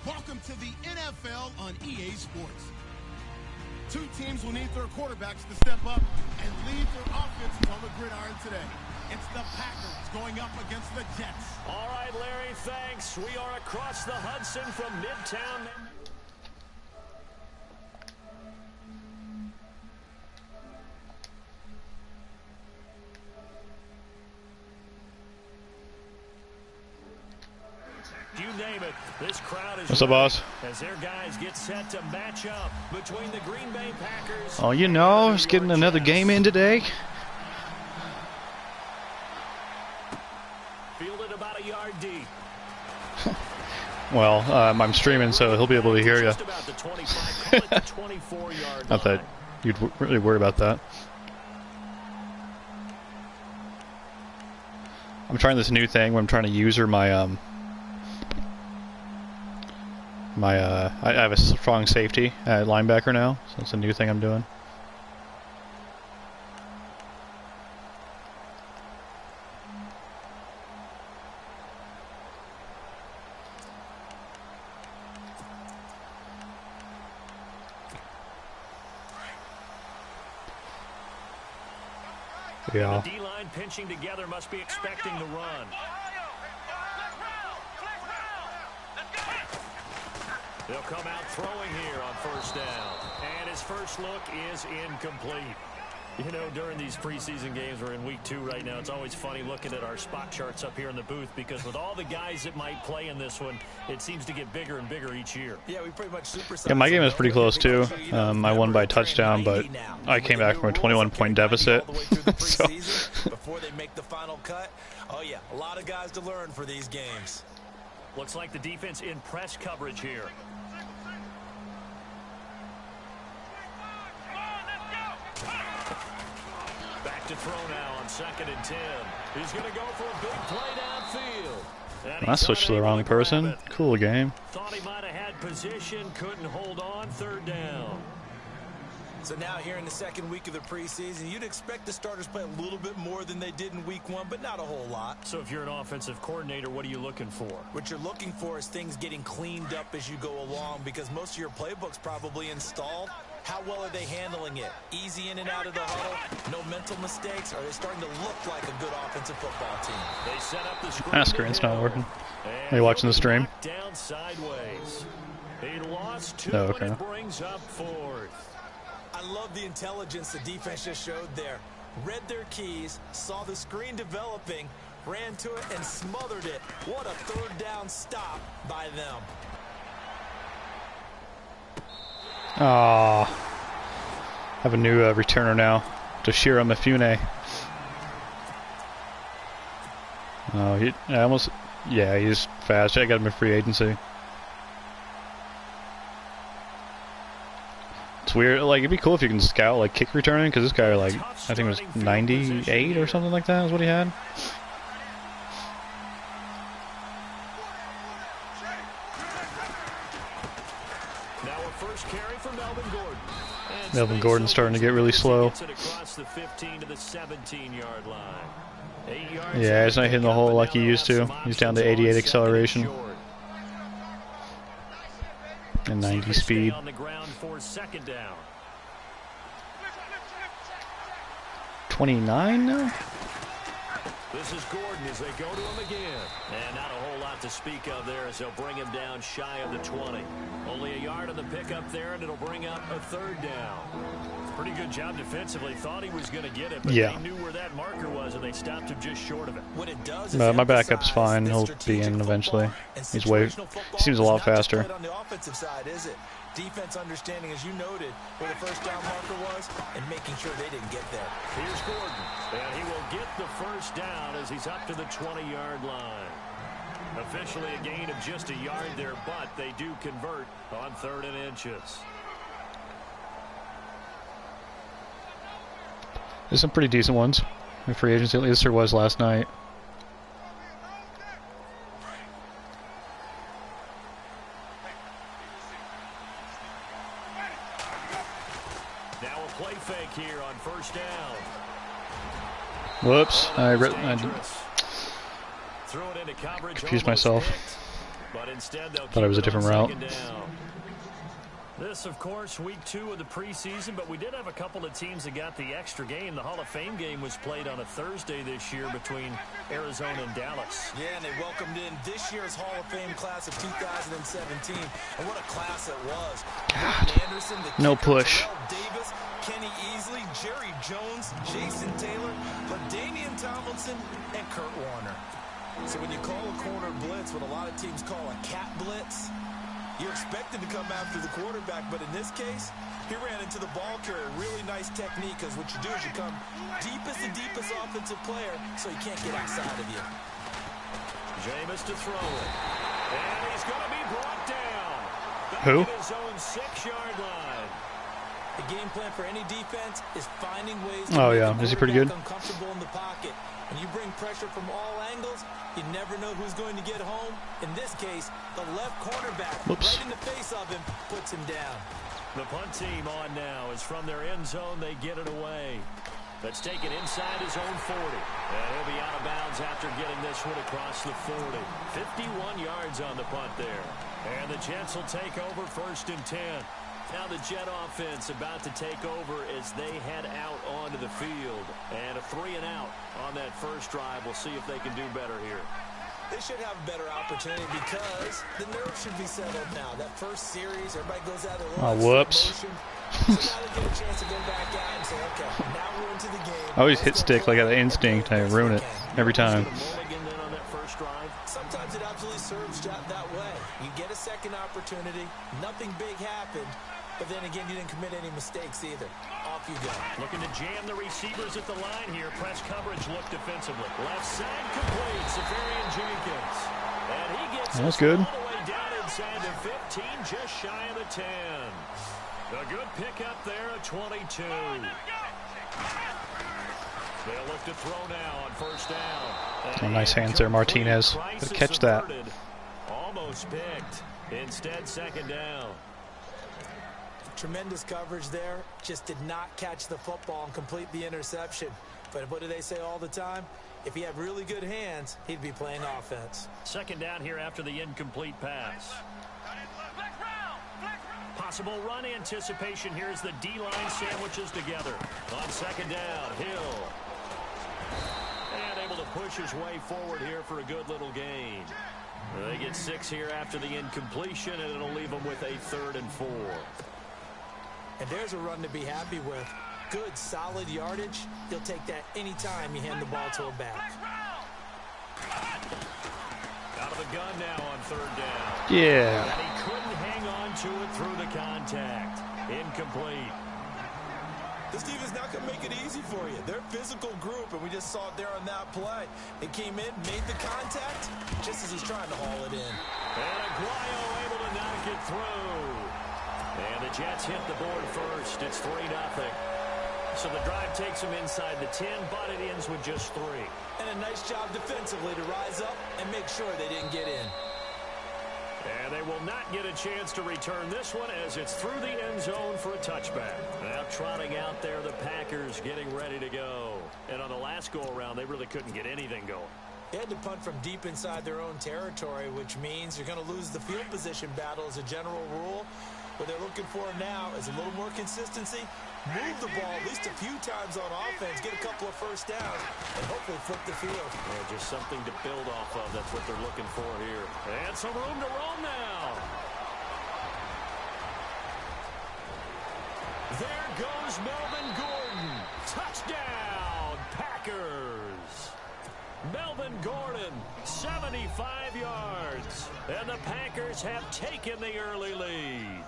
welcome to the NFL on EA Sports. Two teams will need their quarterbacks to step up and lead their offenses on the gridiron today. It's the Packers going up against the Jets. All right, Larry, thanks. We are across the Hudson from Midtown. You name it, this crowd is. What's up, boss? As their guys get set to match up between the Green Bay Packers. Oh, you know, just getting another game in today. Fielded about a yard deep. Well, I'm streaming, so he'll be able to hear you. Just about the 25, call it the 24-yard Not that you'd really worry about that. I'm trying this new thing where I'm trying to user my I have a strong safety at linebacker now, so it's a new thing I'm doing. Yeah. The D-line pinching together must be expecting the run. They'll come out throwing here on first down. And his first look is incomplete. You know, during these preseason games, we're in week 2 right now, it's always funny looking at our spot charts up here in the booth because with all the guys that might play in this one, it seems to get bigger and bigger each year. Yeah, we pretty much yeah, my game is pretty close too. I won by a touchdown, but I came back from a 21-point deficit. So. Before they make the final cut, oh yeah, a lot of guys to learn for these games. Looks like the defense in press coverage here. Back to throw now on 2nd and 10. He's going to go for a big play downfield. I switched to the wrong person. Cool game. Thought he might have had position, couldn't hold on, 3rd down. So now here in the 2nd week of the preseason, you'd expect the starters play a little bit more than they did in week 1, but not a whole lot. So if you're an offensive coordinator, what are you looking for? What you're looking for is things getting cleaned up as you go along because most of your playbook's probably installed. How well are they handling it? Easy in and out of the huddle? No mental mistakes? Are they starting to look like a good offensive football team? They set up the screen. My screen's not working. Are you watching the stream? Down sideways. He lost 2 Oh, okay. and it brings up 4th. I love the intelligence the defense just showed there. Read their keys, saw the screen developing, ran to it, and smothered it. What a 3rd down stop by them. Ah, have a new returner now, Toshiro Mifune. Oh, he's fast. I got him in free agency. It's weird. Like, it'd be cool if you can scout like kick returning, because this guy, like, I think it was 98 or something like that is what he had. Melvin Gordon's starting to get really slow. Yeah, he's not hitting the hole like he used to. He's down to 88 acceleration and 90 speed. 29 now? This is Gordon as they go to him again. And not a whole lot to speak of there as they'll bring him down shy of the 20. Only a yard on the pickup there, and it'll bring up a 3rd down. Pretty good job defensively. Thought he was going to get it, but they knew where that marker was, and they stopped him just short of it. What it does is my backup's fine. He'll be in eventually. He seems a lot faster. On the offensive side, is it? Defense understanding, as you noted, where the 1st down marker was, and making sure they didn't get there. Here's Gordon, and he will get the 1st down as he's up to the 20-yard line. Officially a gain of just a yard there, but they do convert on 3rd and inches. There's some pretty decent ones in free agency, at least there was last night. Now a play fake here on 1st down. Whoops, I confused myself. But instead, they'll Thought it was a different route. This, of course, week 2 of the preseason, but we did have a couple of teams that got the extra game. The Hall of Fame game was played on a Thursday this year between Arizona and Dallas. Yeah, and they welcomed in this year's Hall of Fame class of 2017. And what a class it was. God. Anderson, No push. Davis, Kenny Easley, Jerry Jones, Jason Taylor, LaDainian Tomlinson, and Kurt Warner. So when you call a corner blitz, what a lot of teams call a cat blitz, you're expected to come after the quarterback, but in this case, he ran into the ball carrier. Really nice technique, because what you do is you come the deepest offensive player, so he can't get outside of you. Jameis to throw it. And he's going to be brought down. Back Who? at his own 6-yard line. The game plan for any defense is finding ways to yeah. Is he pretty good? uncomfortable in the pocket. When you bring pressure from all angles, you never know who's going to get home. In this case, the left cornerback, right in the face of him, puts him down. The punt team on now is from their end zone. They get it away. That's taken inside his own 40. And he'll be out of bounds after getting this one across the 40. 51 yards on the punt there. And the Jets will take over 1st and 10. Now the Jet offense about to take over as they head out onto the field. And a 3-and-out on that first drive. We'll see if they can do better here. They should have a better opportunity because the nerves should be settled now. That first series, everybody goes out there. Oh, whoops. So now they get a chance to go back out and say, okay, now we're into the game. I always hit stick like an instinct. I ruin it every time. Sometimes it absolutely serves that way. You get a second opportunity, nothing big happened, but then again, you didn't commit any mistakes either. Off you go. Looking to jam the receivers at the line here. Press coverage look defensively. Left side complete. Safarian Jenkins. And he gets That's good. all the way down inside the 15, just shy of the 10. A good pickup there at 22. They'll look to throw now on 1st down. Oh, nice hands there, Martinez. Gotta catch that. Almost picked. Instead, 2nd down. Tremendous coverage there. Just did not catch the football and complete the interception. But what do they say all the time? If he had really good hands, he'd be playing offense. 2nd down here after the incomplete pass. Possible run anticipation. Here's the D-line sandwiches together. On 2nd down, Hill. And able to push his way forward here for a good little gain. They get 6 here after the incompletion, and it'll leave them with a 3rd and 4. And there's a run to be happy with. Good, solid yardage. He'll take that anytime you hand the ball to a back. Out of the gun now on 3rd down. Yeah. And he couldn't hang on to it through the contact. Incomplete. This team is not going to make it easy for you. They're a physical group, and we just saw it there on that play. They came in, made the contact, just as he's trying to haul it in. And Aguayo able to knock it through. And the Jets hit the board first. It's 3-0. So the drive takes them inside the 10, but it ends with just 3. And a nice job defensively to rise up and make sure they didn't get in. And they will not get a chance to return this one as it's through the end zone for a touchback. Now trotting out there, the Packers getting ready to go. And on the last go-around, they really couldn't get anything going. They had to punt from deep inside their own territory, which means you're going to lose the field position battle as a general rule. What they're looking for now is a little more consistency, move the ball at least a few times on offense, get a couple of first downs, and hopefully flip the field. Yeah, just something to build off of. That's what they're looking for here. And some room to roam now. There goes Melvin Gordon. Touchdown, Packers. Melvin Gordon, 75 yards. And the Packers have taken the early lead.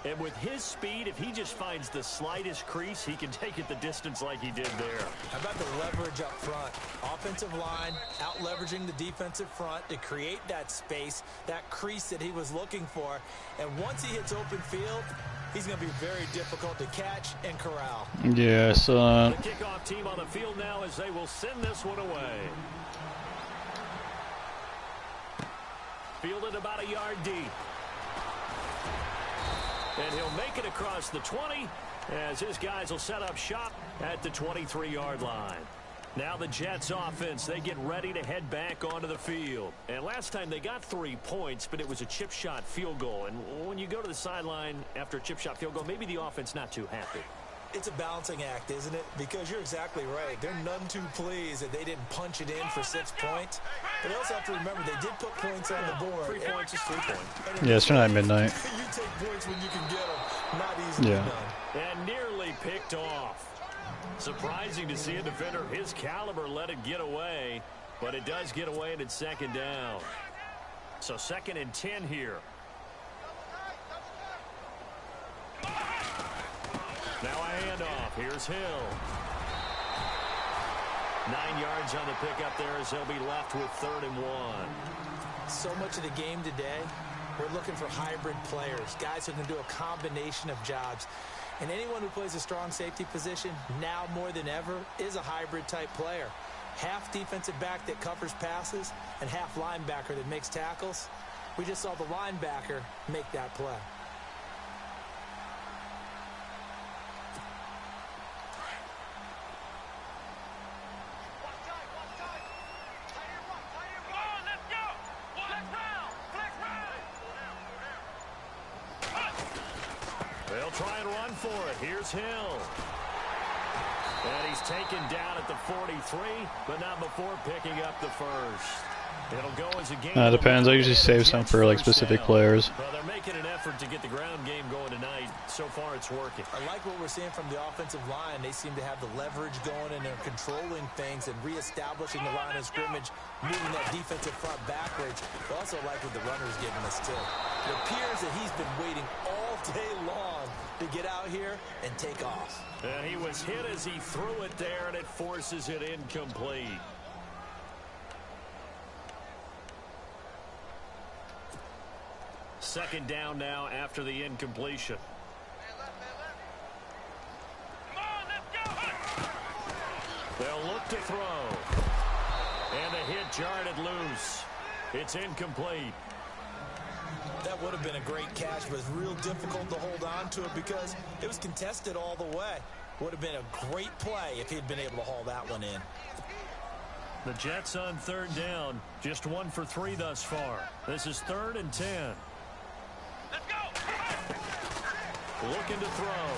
And with his speed, if he just finds the slightest crease, he can take it the distance like he did there. How about the leverage up front? Offensive line out-leveraging the defensive front to create that space, that crease that he was looking for. And once he hits open field, he's going to be very difficult to catch and corral. Yes. The kickoff team on the field now as they will send this one away. Fielded about a yard deep. And he'll make it across the 20 as his guys will set up shop at the 23-yard line. Now the Jets offense, they get ready to head back onto the field. And last time they got 3 points, but it was a chip shot field goal. And when you go to the sideline after a chip shot field goal, maybe the offense not too happy. It's a balancing act, isn't it? Because you're exactly right. They're none too pleased that they didn't punch it in for 6 points. But they also have to remember they did put points on the board. 3 points is 3 points. Yeah, it's tonight at midnight. You take points when you can get them. Not easily done. And nearly picked off. Surprising to see a defender of his caliber let it get away. But it does get away and it's second down. So 2nd and 10 here. Now a handoff. Here's Hill. 9 yards on the pickup there as they'll be left with 3rd and 1. So much of the game today, we're looking for hybrid players, guys who can do a combination of jobs. And anyone who plays a strong safety position, now more than ever, is a hybrid type player. Half defensive back that covers passes and half linebacker that makes tackles. We just saw the linebacker make that play. They'll try and run for it. Here's Hill. And he's taken down at the 43, but not before picking up the first. It'll go as a game. Depends. I usually save some for like specific players. Well, they're making an effort to get the ground game going tonight. So far, it's working. I like what we're seeing from the offensive line. They seem to have the leverage going, and they're controlling things and reestablishing the line of scrimmage, moving that defensive front backwards. I also like what the runner's giving us, too. It appears that he's been waiting all day long to get out here and take off. And he was hit as he threw it there, and it forces it incomplete. Second down now after the incompletion. They'll look to throw. And the hit jarred it loose. It's incomplete. That would have been a great catch, but it's real difficult to hold on to it because it was contested all the way. Would have been a great play if he'd been able to haul that one in. The Jets on 3rd down. Just 1 for 3 thus far. This is 3rd and 10. Let's go. Looking to throw.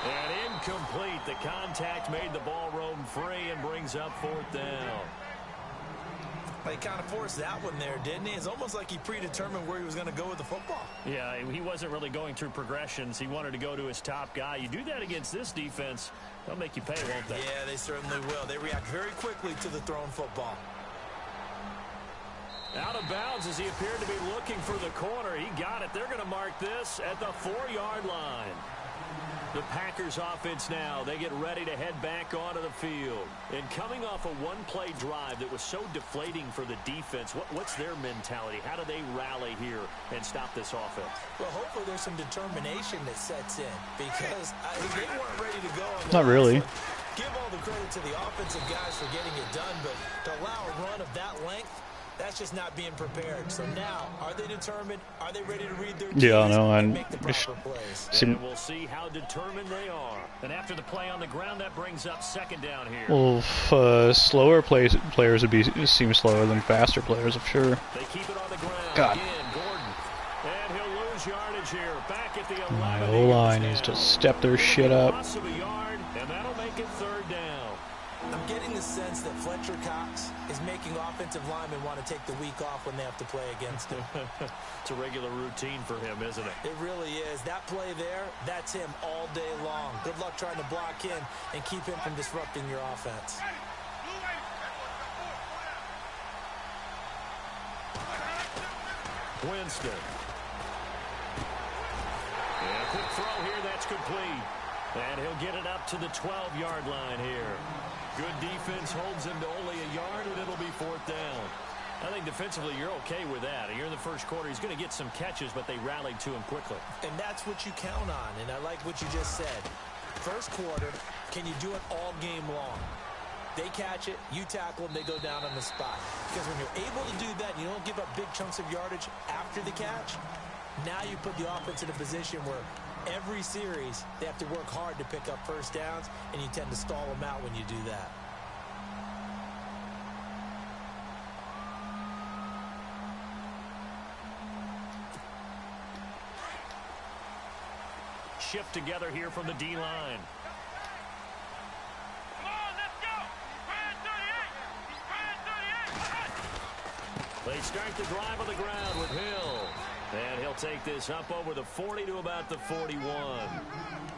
And incomplete. The contact made the ball roam free and brings up 4th down. He kind of forced that one there, didn't he? It's almost like he predetermined where he was going to go with the football. Yeah, he wasn't really going through progressions. He wanted to go to his top guy. You do that against this defense, they'll make you pay, won't they? Yeah, they certainly will. They react very quickly to the thrown football. Out of bounds as he appeared to be looking for the corner. He got it. They're going to mark this at the 4-yard line. The Packers offense now, they get ready to head back onto the field. And coming off a one-play drive that was so deflating for the defense, what's their mentality? How do they rally here and stop this offense? Well, hopefully there's some determination that sets in because they weren't ready to go. Not really. Give all the credit to the offensive guys for getting it done, but to allow a run of that length, that's just not being prepared. So now, are they determined? Are they ready to read their keys and make the proper plays? And we'll see how determined they are. And after the play on the ground, that brings up 2nd down here. Well, slower players would seem slower than faster players, I'm sure. They keep it on the ground. God. Again, Gordon. And he'll lose yardage here. Back at the 11. My O-line needs to step their shit up. Loss of a yard, and that'll make it 3rd down. I'm getting the sense that Fletcher Cox is making offensive linemen want to take the week off when they have to play against him. It's a regular routine for him, isn't it? It really is. That play there, that's him all day long. Good luck trying to block in and keep him from disrupting your offense. Winston. And a quick throw here, that's complete. And he'll get it up to the 12-yard line here. Good defense holds him to only a yard, and it'll be 4th down. I think defensively you're okay with that. You're in the first quarter. He's going to get some catches, but they rallied to him quickly. And that's what you count on, and I like what you just said. First quarter, can you do it all game long? They catch it, you tackle them, they go down on the spot. Because when you're able to do that, you don't give up big chunks of yardage after the catch, now you put the offense in a position where every series, they have to work hard to pick up first downs, and you tend to stall them out when you do that. Shift together here from the D-line. They start the drive on the ground with Hill. And he'll take this up over the 40 to about the 41.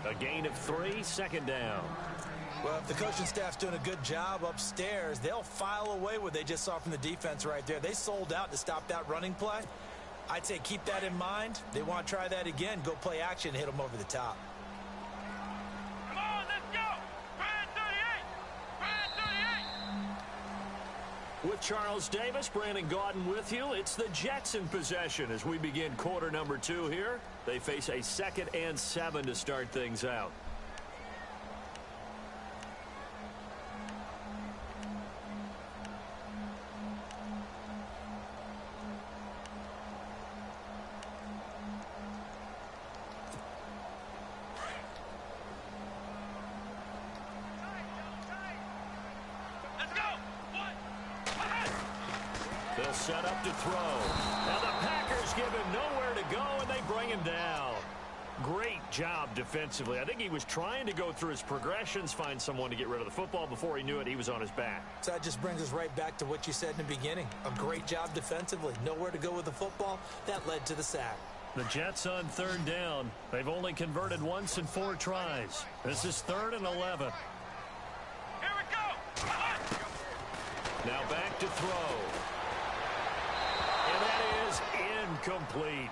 A gain of 3, second down. Well, if the coaching staff's doing a good job upstairs, they'll file away what they just saw from the defense right there. They sold out to stop that running play. I'd say keep that in mind. They want to try that again. Go play action, hit them over the top. Come on, let's go. Brand 38. Brand 38. With Charles Davis, Brandon Gaudin with you. It's the Jets in possession as we begin quarter number 2 here. They face a 2nd and 7 to start things out. They'll set up to throw. Now the Packers give him nowhere to go, and they bring him down. Great job defensively. I think he was trying to go through his progressions, find someone to get rid of the football. Before he knew it, he was on his back. So that just brings us right back to what you said in the beginning. A great job defensively. Nowhere to go with the football. That led to the sack. The Jets on 3rd down. They've only converted once in 4 tries. This is 3rd and 11. Here we go. Now back to throw. And that is incomplete.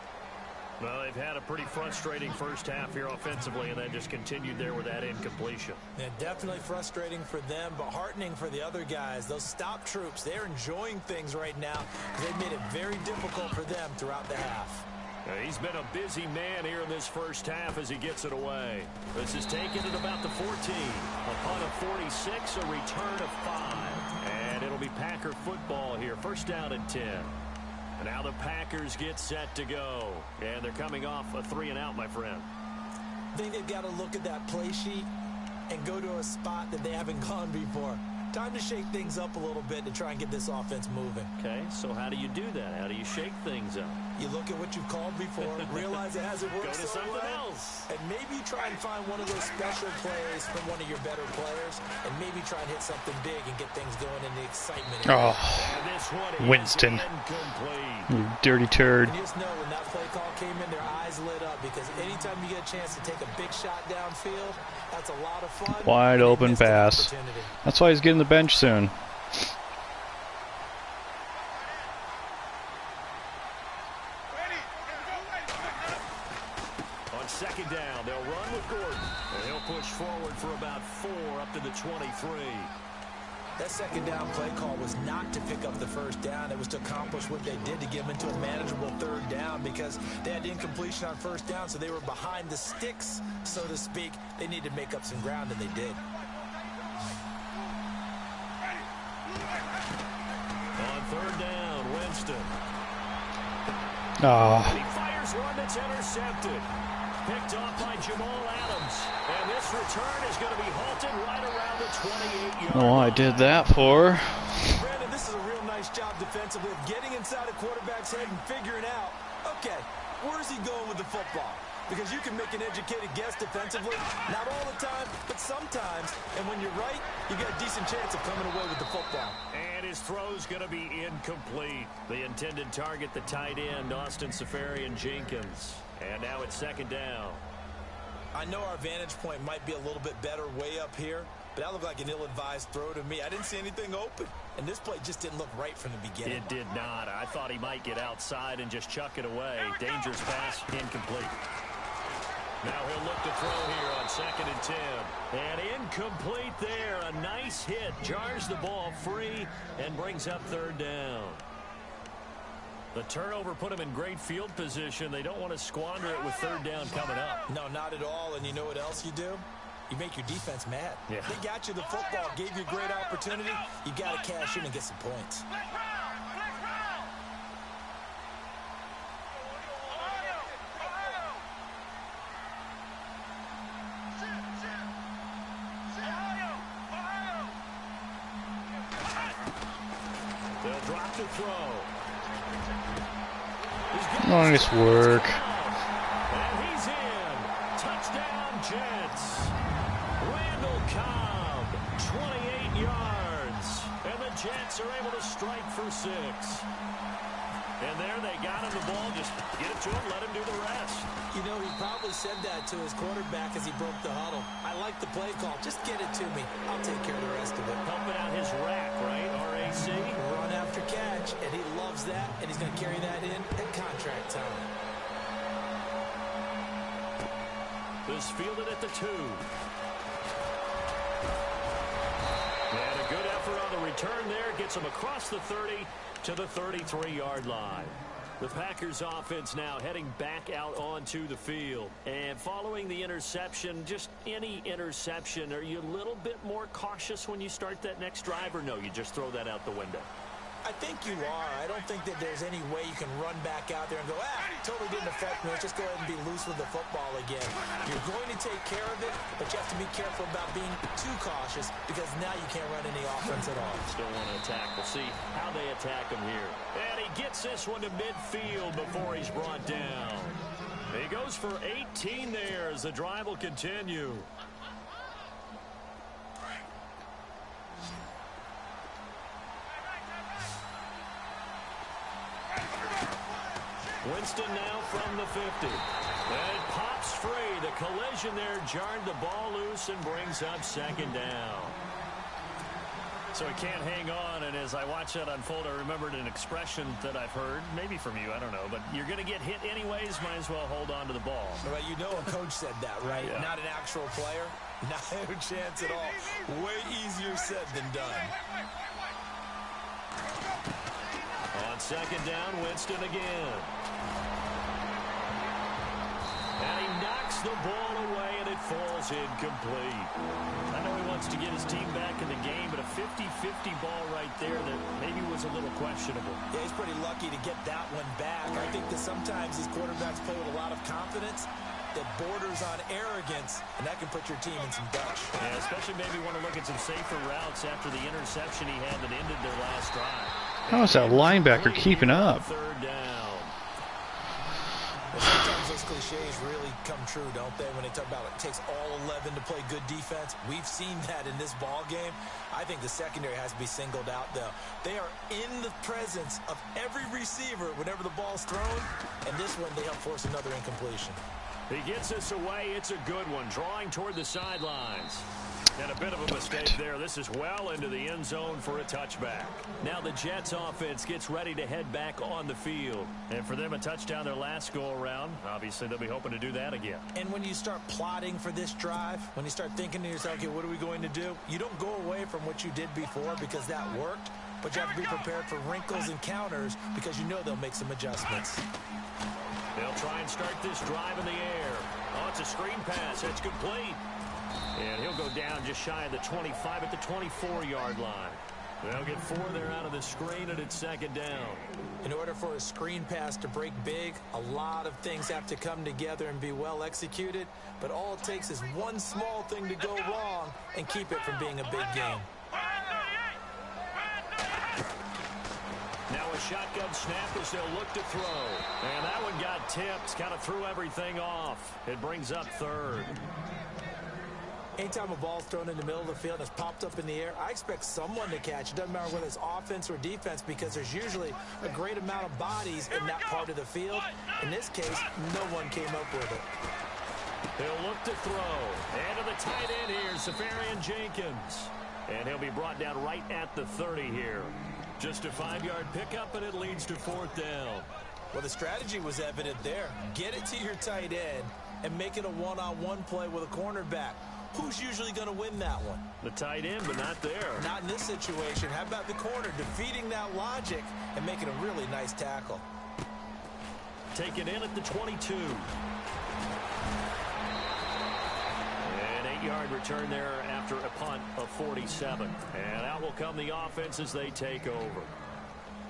Well, they've had a pretty frustrating first half here offensively, and that just continued there with that incompletion. Yeah, definitely frustrating for them, but heartening for the other guys. Those stop troops, they're enjoying things right now. They've made it very difficult for them throughout the half. He's been a busy man here in this first half as he gets it away. This is taken at about the 14. A punt of 46, a return of 5. And it'll be Packer football here. First down and 10. And now the Packers get set to go. And they're coming off a 3-and-out, my friend. I think they've got to look at that play sheet and go to a spot that they haven't gone before. Time to shake things up a little bit to try and get this offense moving. Okay, so how do you do that? How do you shake things up? You look at what you've called before, realize it hasn't worked Go to so something well, else. and maybe try and find one of those special plays from one of your better players, and maybe try and hit something big and get things going in the excitement. Oh, And this one is Winston. incomplete. You dirty turd. And you just know when that play call came in, their eyes lit up, because anytime you get a chance to take a big shot downfield, that's a lot of fun. Wide open pass. That's why he's getting the bench soon. On 2nd down, they'll run with Gordon. And he'll push forward for about 4 up to the 23. That 2nd down play call was not to pick up the first down. It was to accomplish what they did to get them into a manageable 3rd down, because they had incompletion on 1st down, so they were behind the sticks, so to speak. They needed to make up some ground, and they did. On 3rd down, Winston. Ah, And he fires one that's intercepted. Picked off by Jamal Adams. And this return is going to be halted right around the 28-yard line. oh, I did that for. Brandon, this is a real nice job defensively of getting inside a quarterback's head and figuring out, okay, where's he going with the football? Because you can make an educated guess defensively, not all the time, but sometimes. And when you're right, you got a decent chance of coming away with the football. And his throw's going to be incomplete. The intended target, the tight end, Austin Seferian-Jenkins. And now it's 2nd down. I know our vantage point might be a little bit better way up here, but that looked like an ill-advised throw to me. I didn't see anything open, and this play just didn't look right from the beginning. It did not. I thought he might get outside and just chuck it away. Dangerous pass, incomplete. Now he'll look to throw here on 2nd and 10. And incomplete there. A nice hit. Jars the ball free and brings up 3rd down. The turnover put him in great field position. They don't want to squander it with 3rd down coming up. No, not at all. And you know what else you do? You make your defense mad. Yeah. They got you the football, gave you a great opportunity. You got to cash in and get some points. throw. Nice work. And he's in. Touchdown, Jets. Randall Cobb, 28 yards. And the Jets are able to strike for 6. And there they got him the ball. Just get it to him, let him do the rest. You know, he probably said that to his quarterback as he broke the huddle. I like the play call. Just get it to me. I'll take care of the rest of it. Helping out his rack, right? RAC. Run after catch, and he loves that, and he's going to carry that in at contract time. This fielded at the 2. And a good effort on the return there. Gets him across the 30 to the 33-yard line. The Packers offense now heading back out onto the field. And following the interception, just any interception, are you a little bit more cautious when you start that next drive, or no, you just throw that out the window? I think you are. I don't think that there's any way you can run back out there and go, totally didn't affect me. Let's just go ahead and be loose with the football again. You're going to take care of it, but you have to be careful about being too cautious because now you can't run any offense at all. Still want to attack. We'll see how they attack him here. And he gets this one to midfield before he's brought down. He goes for 18 there as the drive will continue. Winston now from the 50. And it pops free. The collision there jarred the ball loose and brings up 2nd down. So he can't hang on, and as I watch that unfold, I remembered an expression that I've heard, maybe from you, I don't know, but you're going to get hit anyways, might as well hold on to the ball. But you know a coach said that, right? Yeah. Not an actual player. Not a chance at all. Way easier said than done. On 2nd down, Winston again. And he knocks the ball away, and it falls incomplete. I know he wants to get his team back in the game, but a 50-50 ball right there that maybe was a little questionable. Yeah, he's pretty lucky to get that one back. I think that sometimes these quarterbacks play with a lot of confidence that borders on arrogance, and that can put your team in some dutch. Yeah, especially maybe want to look at some safer routes after the interception he had that ended their last drive. How is that linebacker keeping up? 3rd down. Well, sometimes those cliches really come true, don't they? When they talk about it takes all 11 to play good defense. We've seen that in this ball game. I think the secondary has to be singled out, though. They are in the presence of every receiver whenever the ball's thrown, and this one they help force another incompletion. He gets this away. It's a good one. Drawing toward the sidelines. And a bit of a mistake there. This is well into the end zone for a touchback. Now the Jets offense gets ready to head back on the field. And for them, a touchdown their last go-around. Obviously, they'll be hoping to do that again. And when you start plotting for this drive, when you start thinking to yourself, okay, what are we going to do? You don't go away from what you did before because that worked. But you have to be prepared for wrinkles and counters because you know they'll make some adjustments. They'll try and start this drive in the air. Oh, it's a screen pass. That's complete. And he'll go down just shy of the 25 at the 24-yard line. They'll get 4 there out of the screen, and it's 2nd down. In order for a screen pass to break big, a lot of things have to come together and be well executed. But all it takes is one small thing to go wrong and keep it from being a big game. Now a shotgun snap as they'll look to throw. And that one got tipped, kind of threw everything off. It brings up 3rd. Anytime a ball's thrown in the middle of the field and it's popped up in the air, I expect someone to catch. It doesn't matter whether it's offense or defense because there's usually a great amount of bodies in that part of the field. In this case, no one came up with it. He'll look to throw. And to the tight end here, Safarian Jenkins. And he'll be brought down right at the 30 here. Just a 5-yard pickup, and it leads to 4th down. Well, the strategy was evident there. Get it to your tight end and make it a one-on-one play with a cornerback. Who's usually going to win that one? The tight end, but not there. Not in this situation. How about the corner defeating that logic and making a really nice tackle? Taken in at the 22. An 8-yard return there after a punt of 47. And out will come the offense as they take over.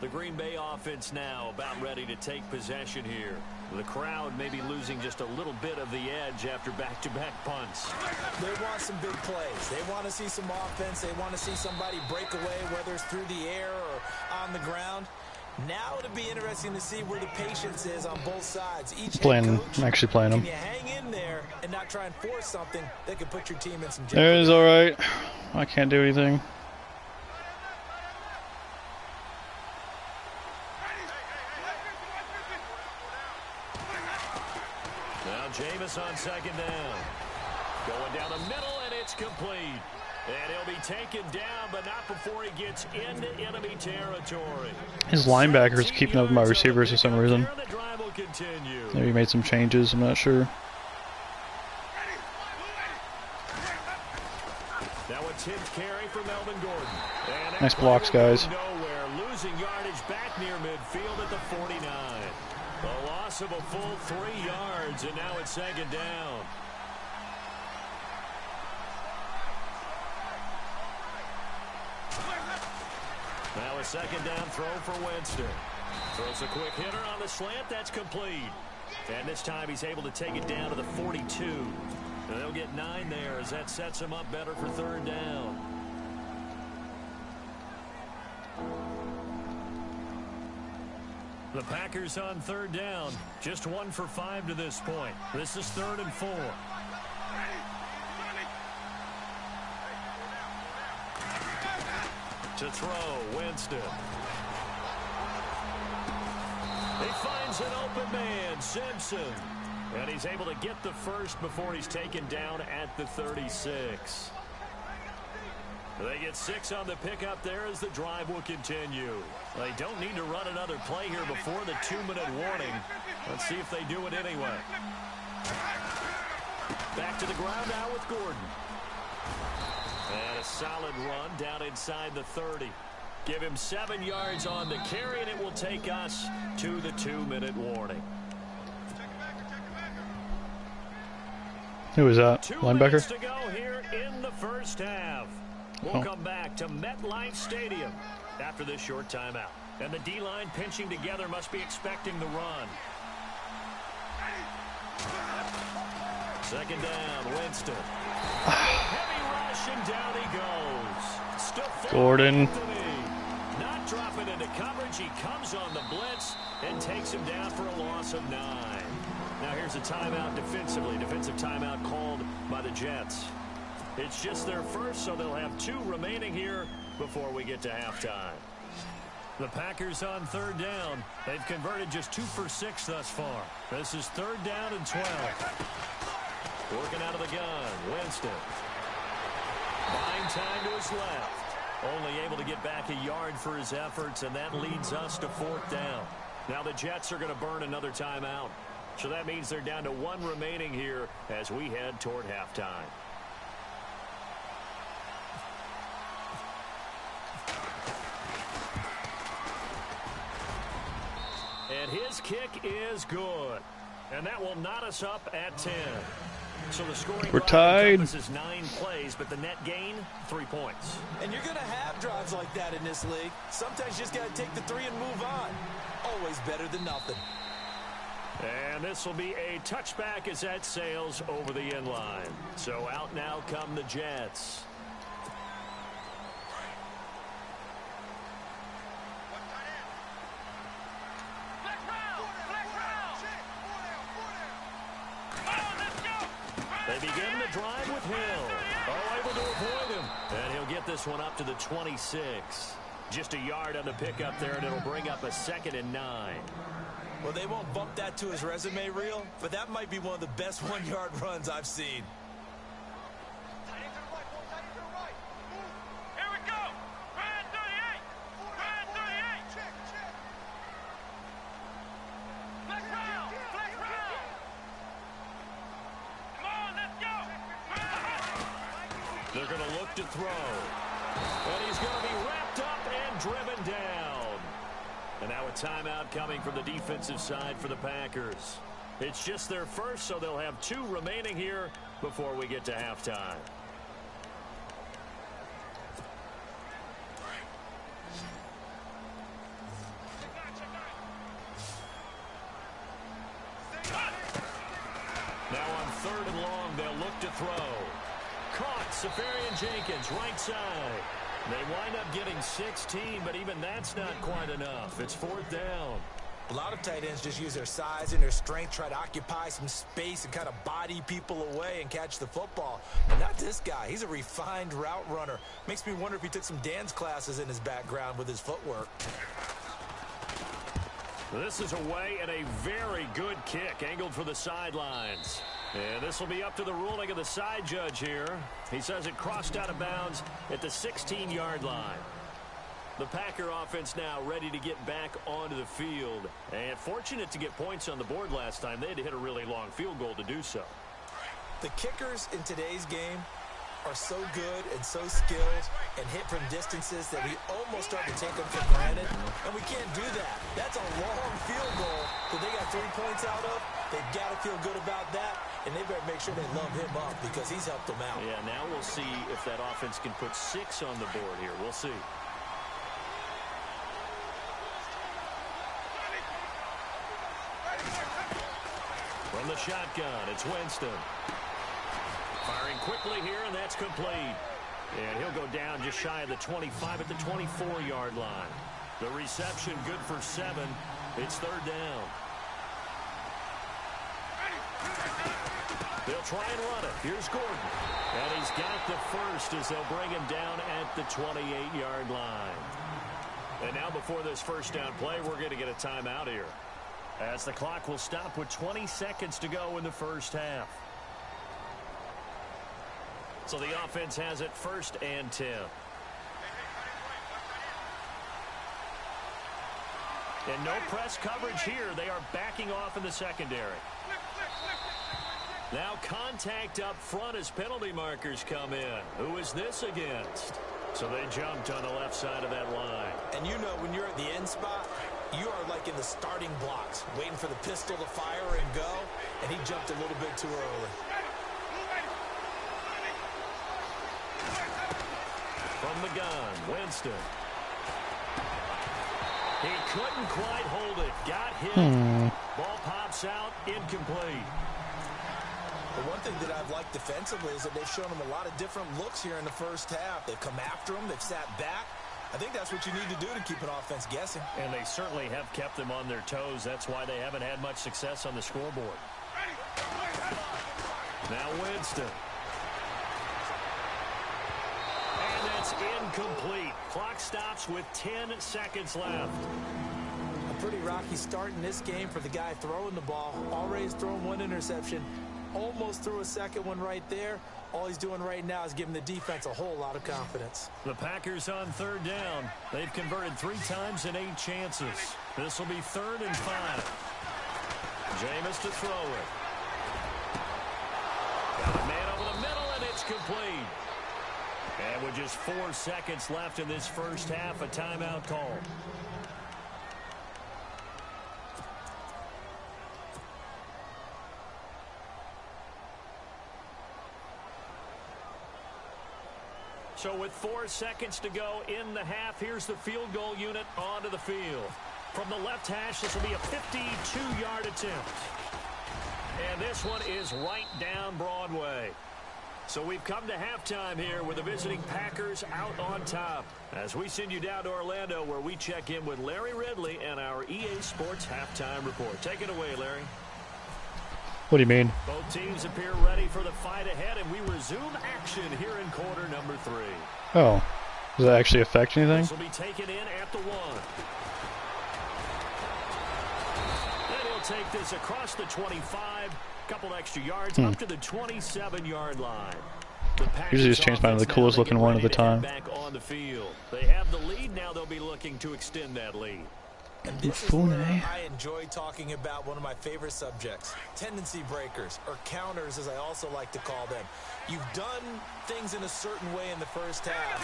The Green Bay offense now about ready to take possession here. The crowd may be losing just a little bit of the edge after back-to-back punts. They want some big plays. They want to see some offense. They want to see somebody break away, whether it's through the air or on the ground. Now it'll be interesting to see where the patience is on both sides. Each I'm actually playing him. Can you hang in there and not try and force something that could put your team in some jeopardy? There it is, all right. I can't do anything. Now Jameis on second down. Going down the middle, and it's complete. And he'll be taken down, but not before he gets into enemy territory. His linebacker's keeping up with my receivers for some reason. The drive will continue. Maybe he made some changes, I'm not sure. Now a tipped carry for Melvin Gordon. And Nice blocks, guys. Nowhere, losing yardage back near midfield at the 49. A loss of a full 3 yards, and now it's second down. Now a second down throw for Winston. Throws a quick hitter on the slant. That's complete. And this time he's able to take it down to the 42. And they'll get 9 there as that sets him up better for third down. The Packers on third down. Just 1 for 5 to this point. This is 3rd and 4. To throw, Winston. He finds an open man, Simpson. And he's able to get the first before he's taken down at the 36. They get 6 on the pickup there as the drive will continue. They don't need to run another play here before the 2-minute warning. Let's see if they do it anyway. Back to the ground now with Gordon. And a solid run down inside the 30. Give him 7 yards on the carry, and it will take us to the 2-minute warning. Who is that? 2 Linebacker? minutes to go here in the first half. We'll come back to MetLife Stadium after this short timeout. And the D-line pinching together must be expecting the run. Second down, Winston. Heavy rush, and down he goes. Still Gordon. Not dropping into coverage. He comes on the blitz and takes him down for a loss of 9. Now here's a timeout defensively. Defensive timeout called by the Jets. It's just their first, so they'll have 2 remaining here before we get to halftime. The Packers on third down. They've converted just 2 for 6 thus far. This is 3rd down and 12. Working out of the gun, Winston. Buying time to his left. Only able to get back a yard for his efforts, and that leads us to 4th down. Now the Jets are going to burn another timeout. So that means they're down to 1 remaining here as we head toward halftime. And his kick is good. And that will knot us up at 10. So the scoring We're tied. Is 9 plays, but the net gain, 3 points. And you're going to have drives like that in this league. Sometimes you just got to take the 3 and move on. Always better than nothing. And this will be a touchback as that sails over the end line. So out now come the Jets. They begin the drive with Hill. Oh, able to avoid him. And he'll get this one up to the 26. Just a yard on the pickup there, and it'll bring up a 2nd and 9. Well, they won't bump that to his resume reel, but that might be one of the best 1-yard runs I've seen. Here we go. Ryan 38. Ryan 38. Flex round. Flex round. Come on, let's go. They're going to look to throw. And he's going to be wrapped up and driven down. And now a timeout coming from the defensive side for the Packers. It's just their first, so they'll have 2 remaining here before we get to halftime. Now on 3rd and long, they'll look to throw. Caught, Safarian Jenkins, right side. They wind up getting 16, but even that's not quite enough. It's 4th down. A lot of tight ends just use their size and their strength, try to occupy some space and kind of body people away and catch the football. But not this guy. He's a refined route runner. Makes me wonder if he took some dance classes in his background with his footwork. This is away and a very good kick, angled for the sidelines. And this will be up to the ruling of the side judge here. He says it crossed out of bounds at the 16-yard line. The Packer offense now ready to get back onto the field. And fortunate to get points on the board last time. They had to hit a really long field goal to do so. The kickers in today's game are so good and so skilled and hit from distances that we almost start to take them for granted. And we can't do that. That's a long field goal that they got 3 points out of. They've got to feel good about that. And they better make sure they love him up because he's helped them out. Yeah, now we'll see if that offense can put 6 on the board here. We'll see. From the shotgun, it's Winston. Firing quickly here, and that's complete. And he'll go down just shy of the 25 at the 24-yard line. The reception good for 7. It's 3rd down. They'll try and run it. Here's Gordon. And he's got the first as they'll bring him down at the 28-yard line. And now before this first down play, we're going to get a timeout here, as the clock will stop with 20 seconds to go in the first half. So the offense has it 1st and 10. And no press coverage here. They are backing off in the secondary. Now contact up front as penalty markers come in. Who is this against? So they jumped on the left side of that line. And you know when you're at the end spot, you are like in the starting blocks, waiting for the pistol to fire and go, and he jumped a little bit too early. From the gun, Winston. He couldn't quite hold it. Got hit. Ball pops out, incomplete. The one thing that I've liked defensively is that they've shown him a lot of different looks here in the first half. They've come after him. They've sat back. I think that's what you need to do to keep an offense guessing. And they certainly have kept them on their toes. That's why they haven't had much success on the scoreboard. Now Winston. And that's incomplete. Clock stops with 10 seconds left. A pretty rocky start in this game for the guy throwing the ball. Already thrown 1 interception. Almost threw a second one right there. All he's doing right now is giving the defense a whole lot of confidence. The Packers on 3rd down. They've converted 3 times in 8 chances. This will be 3rd and 5. Jameis to throw it. Got a man over the middle, and it's complete. And with just 4 seconds left in this first half, a timeout call. So with 4 seconds to go in the half, here's the field goal unit onto the field. From the left hash, this will be a 52-yard attempt. And this one is right down Broadway. So we've come to halftime here with the visiting Packers out on top, as we send you down to Orlando, where we check in with Larry Ridley and our EA Sports Halftime Report. Take it away, Larry. What do you mean? Both teams appear ready for the fight ahead, and we resume action here in quarter number 3. Oh, does that actually affect anything? This will be taken in at the 1. Then he'll take this across the 25, couple extra yards up to the 27-yard line. Usually just change mine to the coolest looking one at the time. Back on the field. They have the lead now. They'll be looking to extend that lead. And this is where I enjoy talking about one of my favorite subjects, tendency breakers, or counters as I also like to call them. You've done things in a certain way in the first half,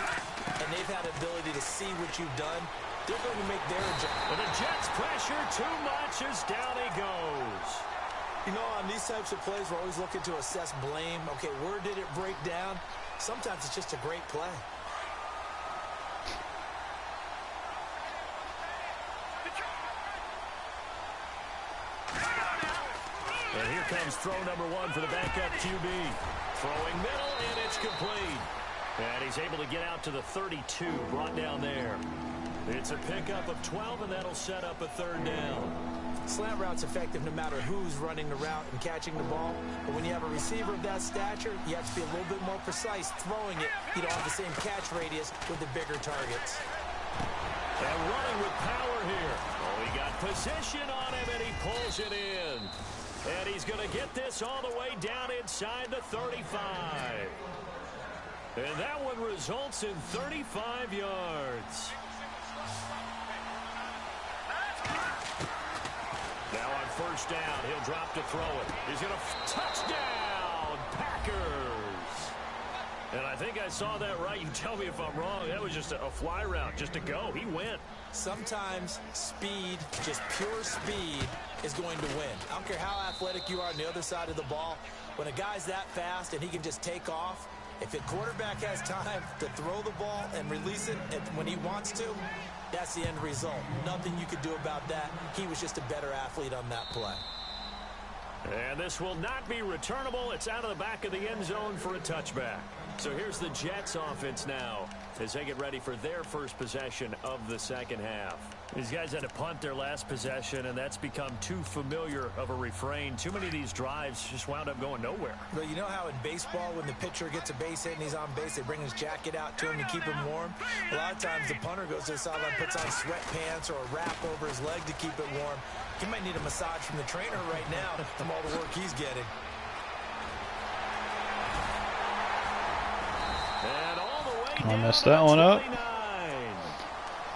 and they've had the ability to see what you've done. They're going to make their adjustment. But the Jets pressure too much as down he goes. You know, on these types of plays, we're always looking to assess blame. Okay, where did it break down? Sometimes it's just a great play. And here comes throw number 1 for the backup QB. Throwing middle, and it's complete. And he's able to get out to the 32, brought down there. It's a pickup of 12, and that'll set up a third down. Slant route's effective no matter who's running the route and catching the ball. But when you have a receiver of that stature, you have to be a little bit more precise throwing it. You don't have the same catch radius with the bigger targets. And running with power here. Oh, he got position on him, and he pulls it in. And he's going to get this all the way down inside the 35. And that one results in 35 yards. Now on first down, he'll drop to throw it. He's going to touchdown, Packers. And I think I saw that right. You tell me if I'm wrong. That was just a fly route, just to go. He went. Sometimes speed, just pure speed, is going to win. I don't care how athletic you are on the other side of the ball. When a guy's that fast and he can just take off, if a quarterback has time to throw the ball and release it when he wants to, that's the end result. Nothing you could do about that. He was just a better athlete on that play. And this will not be returnable. It's out of the back of the end zone for a touchback. So here's the Jets offense now as they get ready for their first possession of the second half. These guys had to punt their last possession, and that's become too familiar of a refrain. Too many of these drives just wound up going nowhere. But you know how in baseball, when the pitcher gets a base hit and he's on base, they bring his jacket out to him to keep him warm? A lot of times the punter goes to the sideline, puts on sweatpants or a wrap over his leg to keep it warm. He might need a massage from the trainer right now from all the work he's getting. And all the way I down messed to that one up. 29.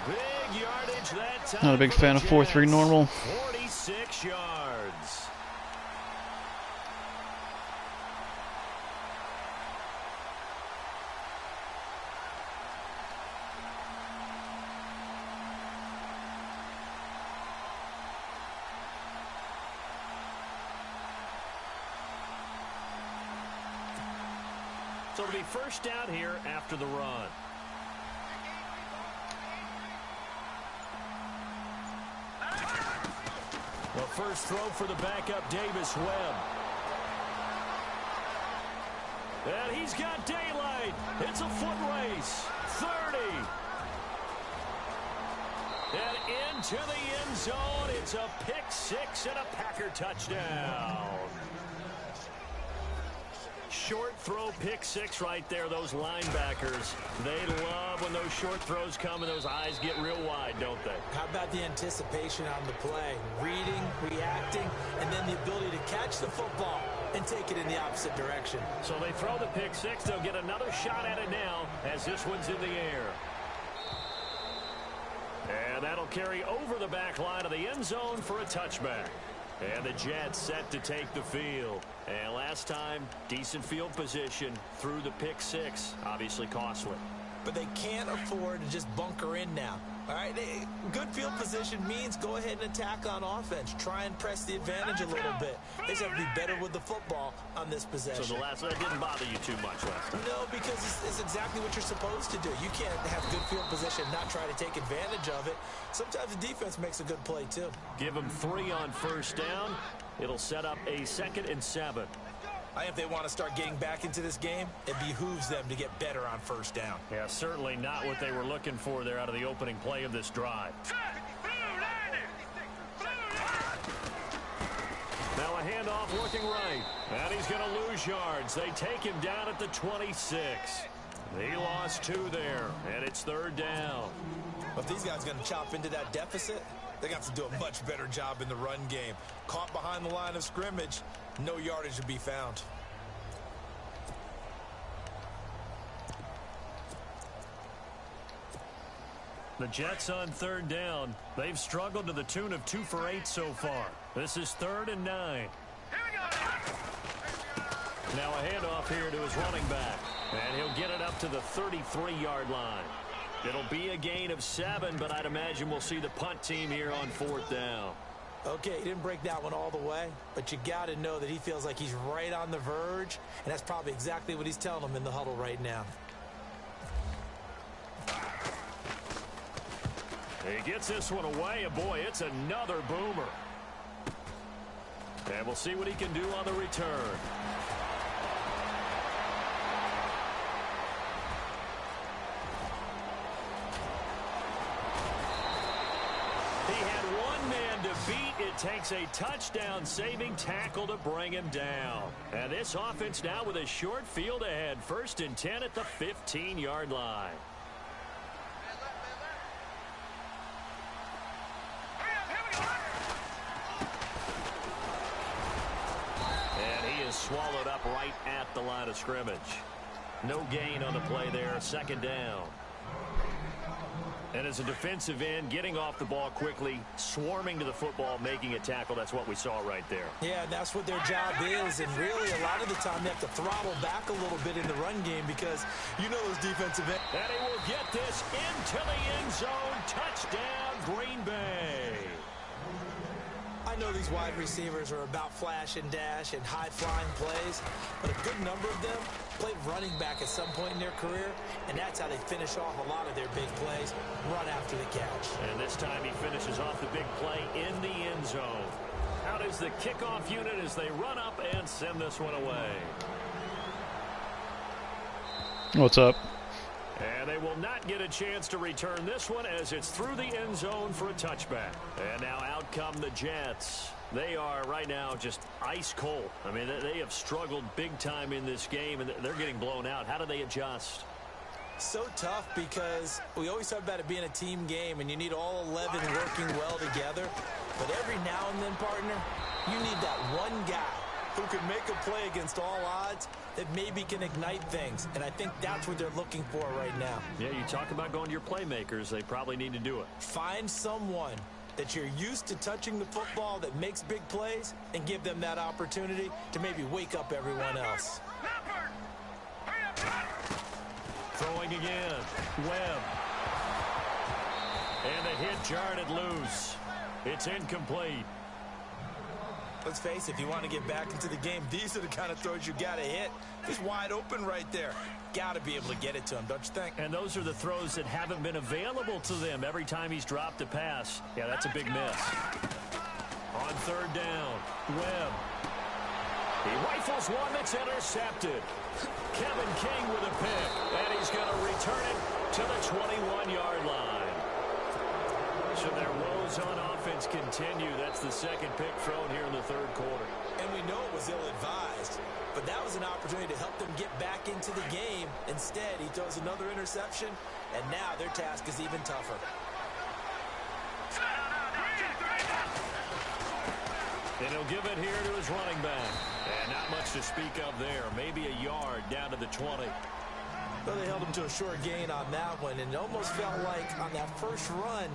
Big yardage that time. Not a big for fan the of 4-3 Jets. normal. 46 yards. So it'll be first down here after the run. The first throw for the backup, Davis Webb. And he's got daylight. It's a foot race. 30. And into the end zone. It's a pick six and a Packer touchdown. Short throw pick six right there. Those linebackers, they love when those short throws come and those eyes get real wide, don't they? How about the anticipation on the play? Reading, reacting, and then the ability to catch the football and take it in the opposite direction. So they throw the pick six. They'll get another shot at it now as this one's in the air. And that'll carry over the back line of the end zone for a touchback. And the Jets set to take the field. And last time, decent field position through the pick six. Obviously costly. But they can't afford to just bunker in now. All right, good field position means go ahead and attack on offense. Try and press the advantage a little bit. They just have to be better with the football on this possession. So that didn't bother you too much last time? No, because it's exactly what you're supposed to do. You can't have good field position and not try to take advantage of it. Sometimes the defense makes a good play, too. Give them 3 on first down. It'll set up a 2nd and 7. If they want to start getting back into this game, it behooves them to get better on first down. Yeah, certainly not what they were looking for there out of the opening play of this drive. Now a handoff looking right. And he's going to lose yards. They take him down at the 26. He lost 2 there, and it's 3rd down. If these guys are going to chop into that deficit, they got to do a much better job in the run game. Caught behind the line of scrimmage, no yardage to be found. The Jets on 3rd down. They've struggled to the tune of 2 for 8 so far. This is 3rd and 9. Now a handoff here to his running back. And he'll get it up to the 33-yard line. It'll be a gain of 7, but I'd imagine we'll see the punt team here on 4th down. Okay, he didn't break that one all the way, but you got to know that he feels like he's right on the verge, and that's probably exactly what he's telling them in the huddle right now. He gets this one away, and boy, it's another boomer. And we'll see what he can do on the return. He had one man to beat. It takes a touchdown-saving tackle to bring him down. And this offense now with a short field ahead. 1st and 10 at the 15-yard line. And he is swallowed up right at the line of scrimmage. No gain on the play there. 2nd down. And as a defensive end, getting off the ball quickly, swarming to the football, making a tackle, that's what we saw right there. Yeah, that's what their job is. And really, a lot of the time, they have to throttle back a little bit in the run game because you know those defensive ends. And he will get this into the end zone. Touchdown, Green Bay. I know these wide receivers are about flash and dash and high-flying plays, but a good number of them played running back at some point in their career, and that's how they finish off a lot of their big plays, run after the catch. And this time he finishes off the big play in the end zone. Out is the kickoff unit as they run up and send this one away. What's up? And they will not get a chance to return this one as it's through the end zone for a touchback. And now out come the Jets. They are right now just ice cold. I mean, they have struggled big time in this game, and they're getting blown out. How do they adjust? So tough because we always talk about it being a team game, and you need all 11 working well together. But every now and then, partner, you need that one guy who can make a play against all odds that maybe can ignite things. And I think that's what they're looking for right now. Yeah, you talk about going to your playmakers. They probably need to do it. Find someone that you're used to touching the football that makes big plays and give them that opportunity to maybe wake up everyone else. Throwing again. Webb. And the hit jarred it loose. It's incomplete. Let's face it, if you want to get back into the game, these are the kind of throws you got to hit. He's wide open right there. Got to be able to get it to him, don't you think? And those are the throws that haven't been available to them every time he's dropped a pass. Yeah, that's a big miss. On 3rd down, Webb. He rifles one that's intercepted. Kevin King with a pick, and he's going to return it to the 21-yard line. So their woes on offense continue. That's the 2nd pick thrown here in the 3rd quarter. And we know it was ill-advised, but that was an opportunity to help them get back into the game. Instead, he throws another interception, and now their task is even tougher. And he'll give it here to his running back. And not much to speak of there. Maybe a yard down to the 20. Well, they held him to a short gain on that one, and it almost felt like on that first run,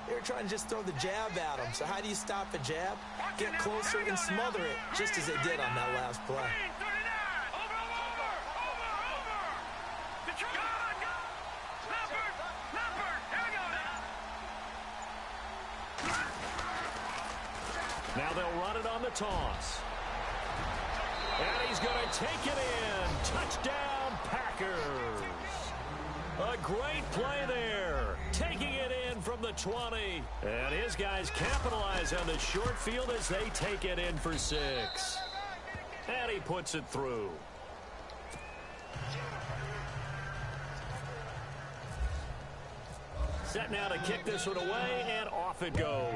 they were trying to just throw the jab at him. So how do you stop a jab? Get closer and smother it, just as they did on that last play. Now they'll run it on the toss. And he's going to take it in. Touchdown, Packers. A great play there. Taking it in from the 20. And his guys capitalize on the short field as they take it in for 6. And he puts it through. Set now to kick this one away, and off it goes.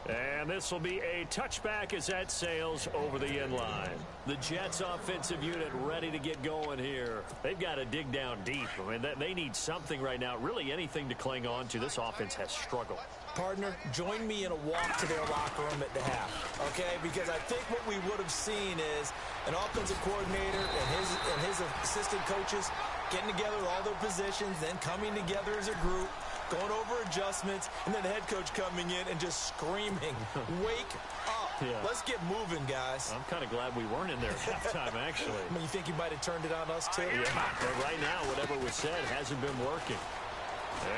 And this will be a touchback as that sails over the end line. The Jets offensive unit ready to get going here. They've got to dig down deep. I mean, they need something right now, really anything to cling on to. This offense has struggled. Partner, join me in a walk to their locker room at the half, okay? Because I think what we would have seen is an offensive coordinator and his assistant coaches getting together with all their positions, then coming together as a group, going over adjustments, and then the head coach coming in and just screaming, wake up. Yeah. Let's get moving, guys. I'm kind of glad we weren't in there at halftime, actually. I mean, you think he might have turned it on us, too? Yeah, but right now, whatever was said hasn't been working.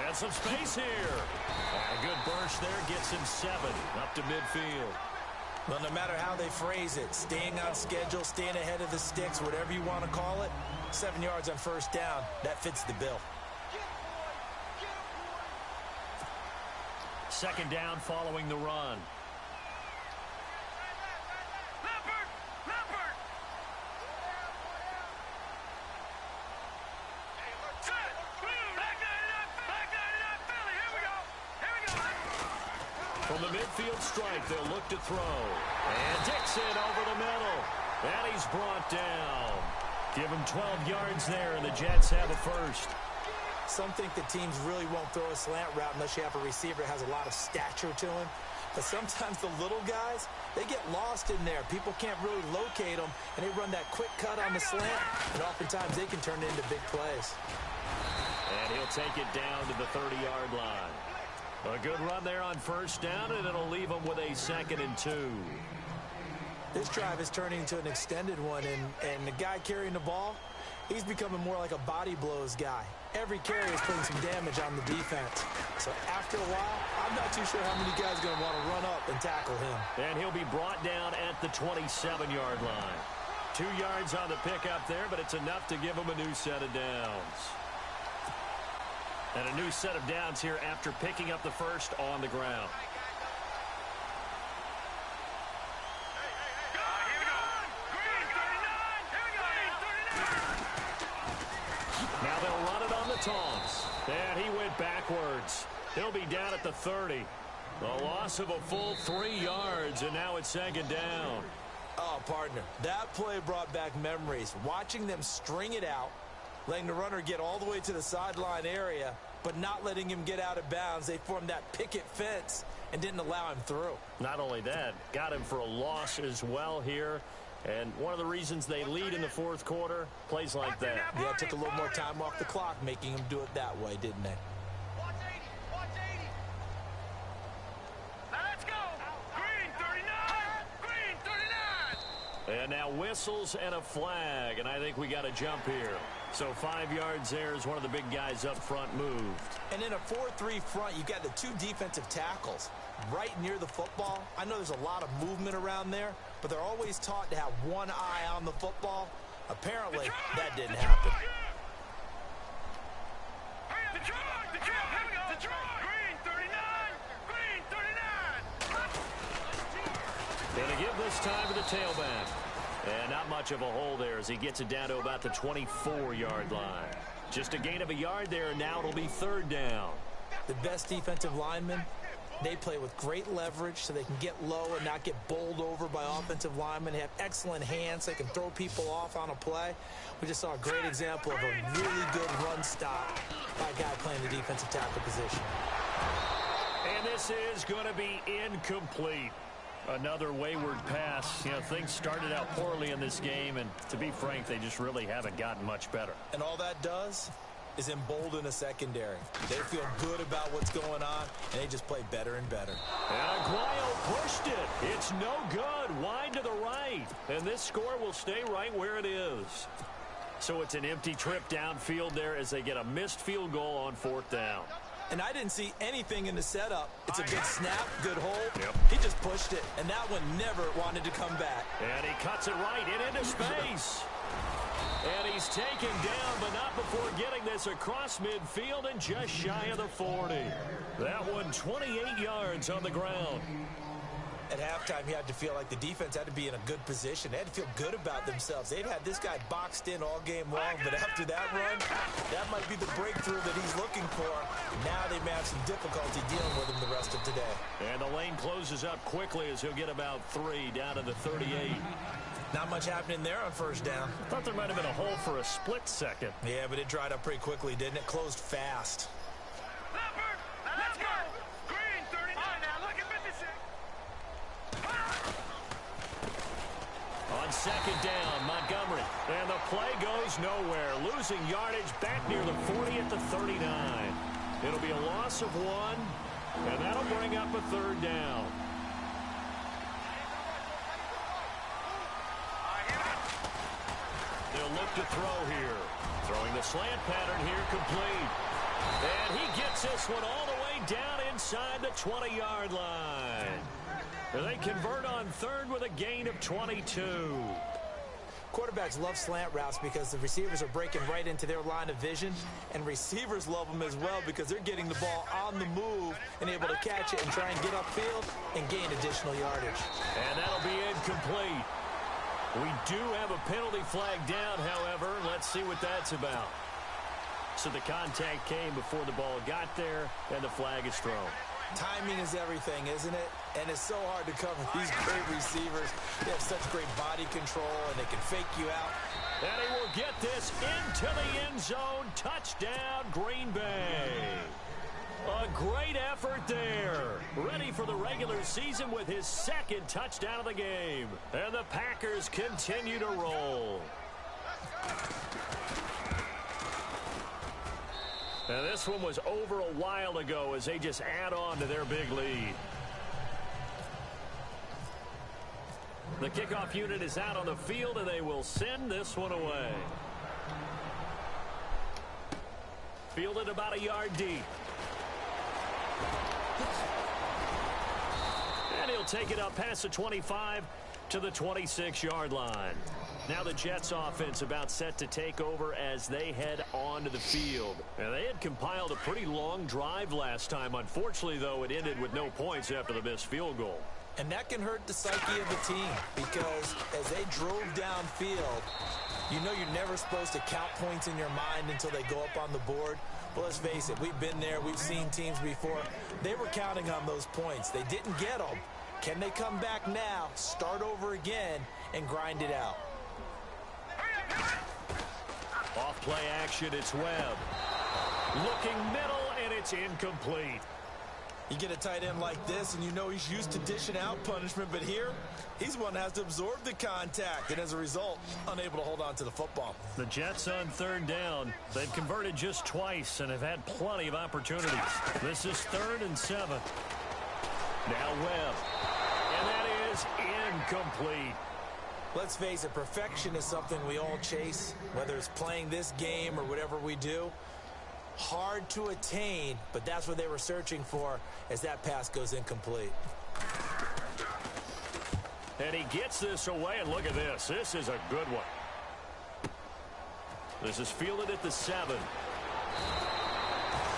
And some space here. A good burst there gets him 7 up to midfield. Well, no matter how they phrase it, staying on schedule, staying ahead of the sticks, whatever you want to call it, 7 yards on first down, that fits the bill. 2nd down following the run. From the midfield stripe, they'll look to throw. And Dixon over the middle. And he's brought down. Give him 12 yards there, and the Jets have a first. Some think that teams really won't throw a slant route unless you have a receiver that has a lot of stature to him. But sometimes the little guys, they get lost in there. People can't really locate them, and they run that quick cut on the slant, and oftentimes they can turn it into big plays. And he'll take it down to the 30-yard line. A good run there on first down, and it'll leave them with a 2nd and 2. This drive is turning into an extended one, and the guy carrying the ball, he's becoming more like a body blows guy. Every carry is putting some damage on the defense. So after a while, I'm not too sure how many guys are going to want to run up and tackle him. And he'll be brought down at the 27-yard line. 2 yards on the pickup there, but it's enough to give him a new set of downs. And a new set of downs here after picking up the first on the ground. Now they'll run it on the toss. And he went backwards. He'll be down at the 30. A loss of a full 3 yards, and now it's 2nd down. Oh, partner, that play brought back memories. Watching them string it out, letting the runner get all the way to the sideline area, but not letting him get out of bounds. They formed that picket fence and didn't allow him through. Not only that, got him for a loss as well here. And one of the reasons they lead in the 4th quarter, plays like that. Yeah, it took a little more time off the clock, making him do it that way, didn't they? Watch 80. Now let's go. Green 39. Green 39. And now whistles and a flag, and I think we got a jump here. So 5 yards there as one of the big guys up front moved. And in a 4-3 front, you've got the 2 defensive tackles right near the football. I know there's a lot of movement around there, but they're always taught to have one eye on the football. Apparently, that didn't happen. Green 39. Green 39. Going to give this time to the tailback. And not much of a hole there as he gets it down to about the 24-yard line. Just a gain of a yard there, and now it'll be 3rd down. The best defensive linemen, they play with great leverage so they can get low and not get bowled over by offensive linemen. They have excellent hands. They can throw people off on a play. We just saw a great example of a really good run stop by a guy playing the defensive tackle position. And this is going to be incomplete. Another wayward pass. You know, things started out poorly in this game, and to be frank, they just really haven't gotten much better. And all that does is embolden a secondary. They feel good about what's going on, and they just play better and better. And Aguayo pushed it. It's no good. Wide to the right. And this score will stay right where it is. So it's an empty trip downfield there as they get a missed field goal on 4th down. And I didn't see anything in the setup. It's a good snap, good hold. Yep. He just pushed it, and that one never wanted to come back. And he cuts it right into space. And he's taken down, but not before getting this across midfield and just shy of the 40. That one 28 yards on the ground. At halftime, you had to feel like the defense had to be in a good position. They had to feel good about themselves. They'd had this guy boxed in all game long, but after that run, that might be the breakthrough that he's looking for. Now they may have some difficulty dealing with him the rest of today. And the lane closes up quickly as he'll get about 3 down to the 38. Not much happening there on first down. Thought there might have been a hole for a split second. Yeah, but it dried up pretty quickly, didn't it? Closed fast. Leopard, let's go. Green 39. Now look at 56. On 2nd down, Montgomery. And the play goes nowhere. Losing yardage back near the 40 at the 39. It'll be a loss of 1, and that'll bring up a 3rd down. They'll look to throw here. Throwing the slant pattern here complete. And he gets this one all the way down inside the 20-yard line. They convert on 3rd with a gain of 22. Quarterbacks love slant routes because the receivers are breaking right into their line of vision, and receivers love them as well because they're getting the ball on the move and able to catch it and try and get upfield and gain additional yardage. And that'll be incomplete. We do have a penalty flag down, however. Let's see what that's about. So the contact came before the ball got there, and the flag is thrown. Timing is everything, isn't it? And it's so hard to cover these great receivers. They have such great body control, and they can fake you out. And he will get this into the end zone. Touchdown, Green Bay. A great effort there. Ready for the regular season with his second touchdown of the game. And the Packers continue to roll. And this one was over a while ago as they just add on to their big lead. The kickoff unit is out on the field, and they will send this one away. Fielded about a yard deep. And he'll take it up past the 25 to the 26-yard line. Now the Jets offense about set to take over as they head onto the field. And they had compiled a pretty long drive last time. Unfortunately, though, it ended with no points after the missed field goal. And that can hurt the psyche of the team because as they drove downfield, you know you're never supposed to count points in your mind until they go up on the board. But let's face it, we've been there. We've seen teams before. They were counting on those points. They didn't get them. Can they come back now, start over again, and grind it out? Off play action, it's Webb. Looking middle, and it's incomplete. You get a tight end like this, and you know he's used to dishing out punishment, but here, he's one that has to absorb the contact, and as a result, unable to hold on to the football. The Jets on third down. They've converted just twice and have had plenty of opportunities. This is 3rd and 7. Now Webb. And that is incomplete. Let's face it, perfection is something we all chase, whether it's playing this game or whatever we do. Hard to attain, but that's what they were searching for as that pass goes incomplete. And he gets this away, and look at this. This is a good one. This is fielded at the 7.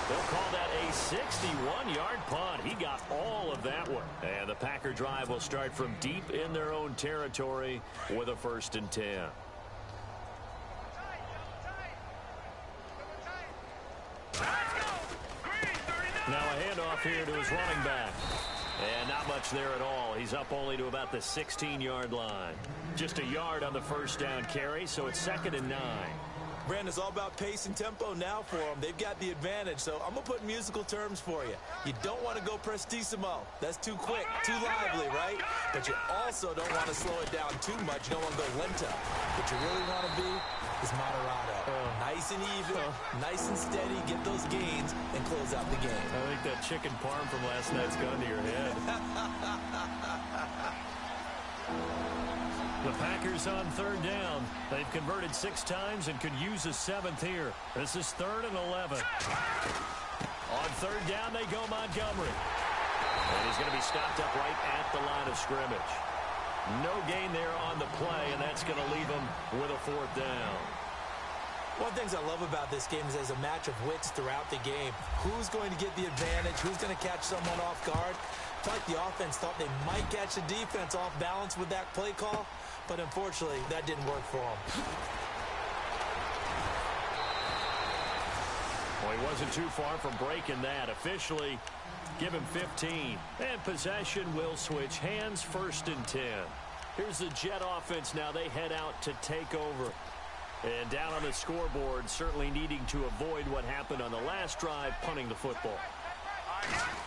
They'll call that a 61-yard punt. He got all of that one. And the Packer drive will start from deep in their own territory with a 1st and 10. Now a handoff here to his running back. And not much there at all. He's up only to about the 16-yard line. Just a yard on the 1st down carry, so it's 2nd and 9. Brandon, it's all about pace and tempo now for them. They've got the advantage, so I'm going to put musical terms for you. You don't want to go prestissimo. That's too quick, too lively, right? But you also don't want to slow it down too much. You don't want to go lento. What you really want to be is moderato. Nice and even, nice and steady, get those gains, and close out the game. I think that chicken parm from last night's gone to your head. The Packers on 3rd down. They've converted 6 times and could use a 7th here. This is 3rd and 11. On 3rd down, they go Montgomery. And he's going to be stopped up right at the line of scrimmage. No gain there on the play, and that's going to leave him with a 4th down. One of the things I love about this game is there's a match of wits throughout the game. Who's going to get the advantage? Who's going to catch someone off guard? I feel like the offense thought they might catch the defense off balance with that play call, but unfortunately, that didn't work for them. Well, he wasn't too far from breaking that. Officially, give him 15. And possession will switch hands, 1st and 10. Here's the Jet offense now. They head out to take over. And down on the scoreboard, certainly needing to avoid what happened on the last drive, punting the football.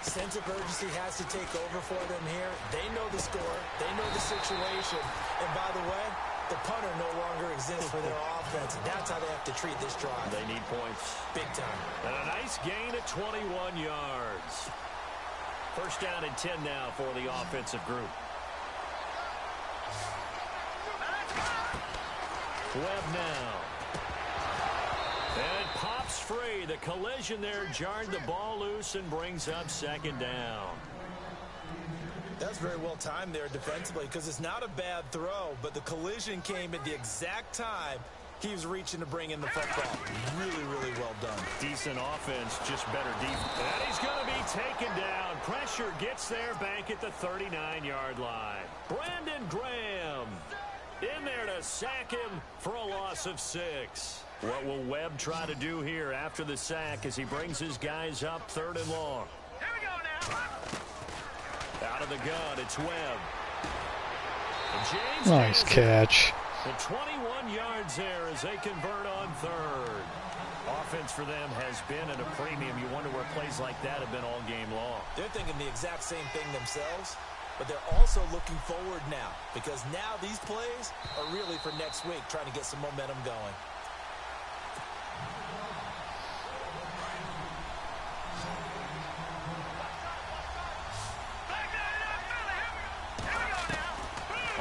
Sense of urgency has to take over for them here. They know the score. They know the situation. And by the way, the punter no longer exists for their offense. That's how they have to treat this drive. They need points. Big time. And a nice gain at 21 yards. 1st down and 10 now for the offensive group. Webb now. And it pops free. The collision there jarred the ball loose and brings up 2nd down. That's very well timed there defensively because it's not a bad throw, but the collision came at the exact time he was reaching to bring in the football. Really, really well done. Decent offense, just better defense. And he's going to be taken down. Pressure gets there back at the 39-yard line. Brandon Graham in there to sack him for a loss of 6. What will Webb try to do here after the sack as he brings his guys up 3rd and long? Here we go now. Out of the gun, it's Webb. And James Nice catch. And 21 yards there as they convert on third. Offense for them has been at a premium. You wonder where plays like that have been all game long. They're thinking the exact same thing themselves, but they're also looking forward now because now these plays are really for next week, trying to get some momentum going.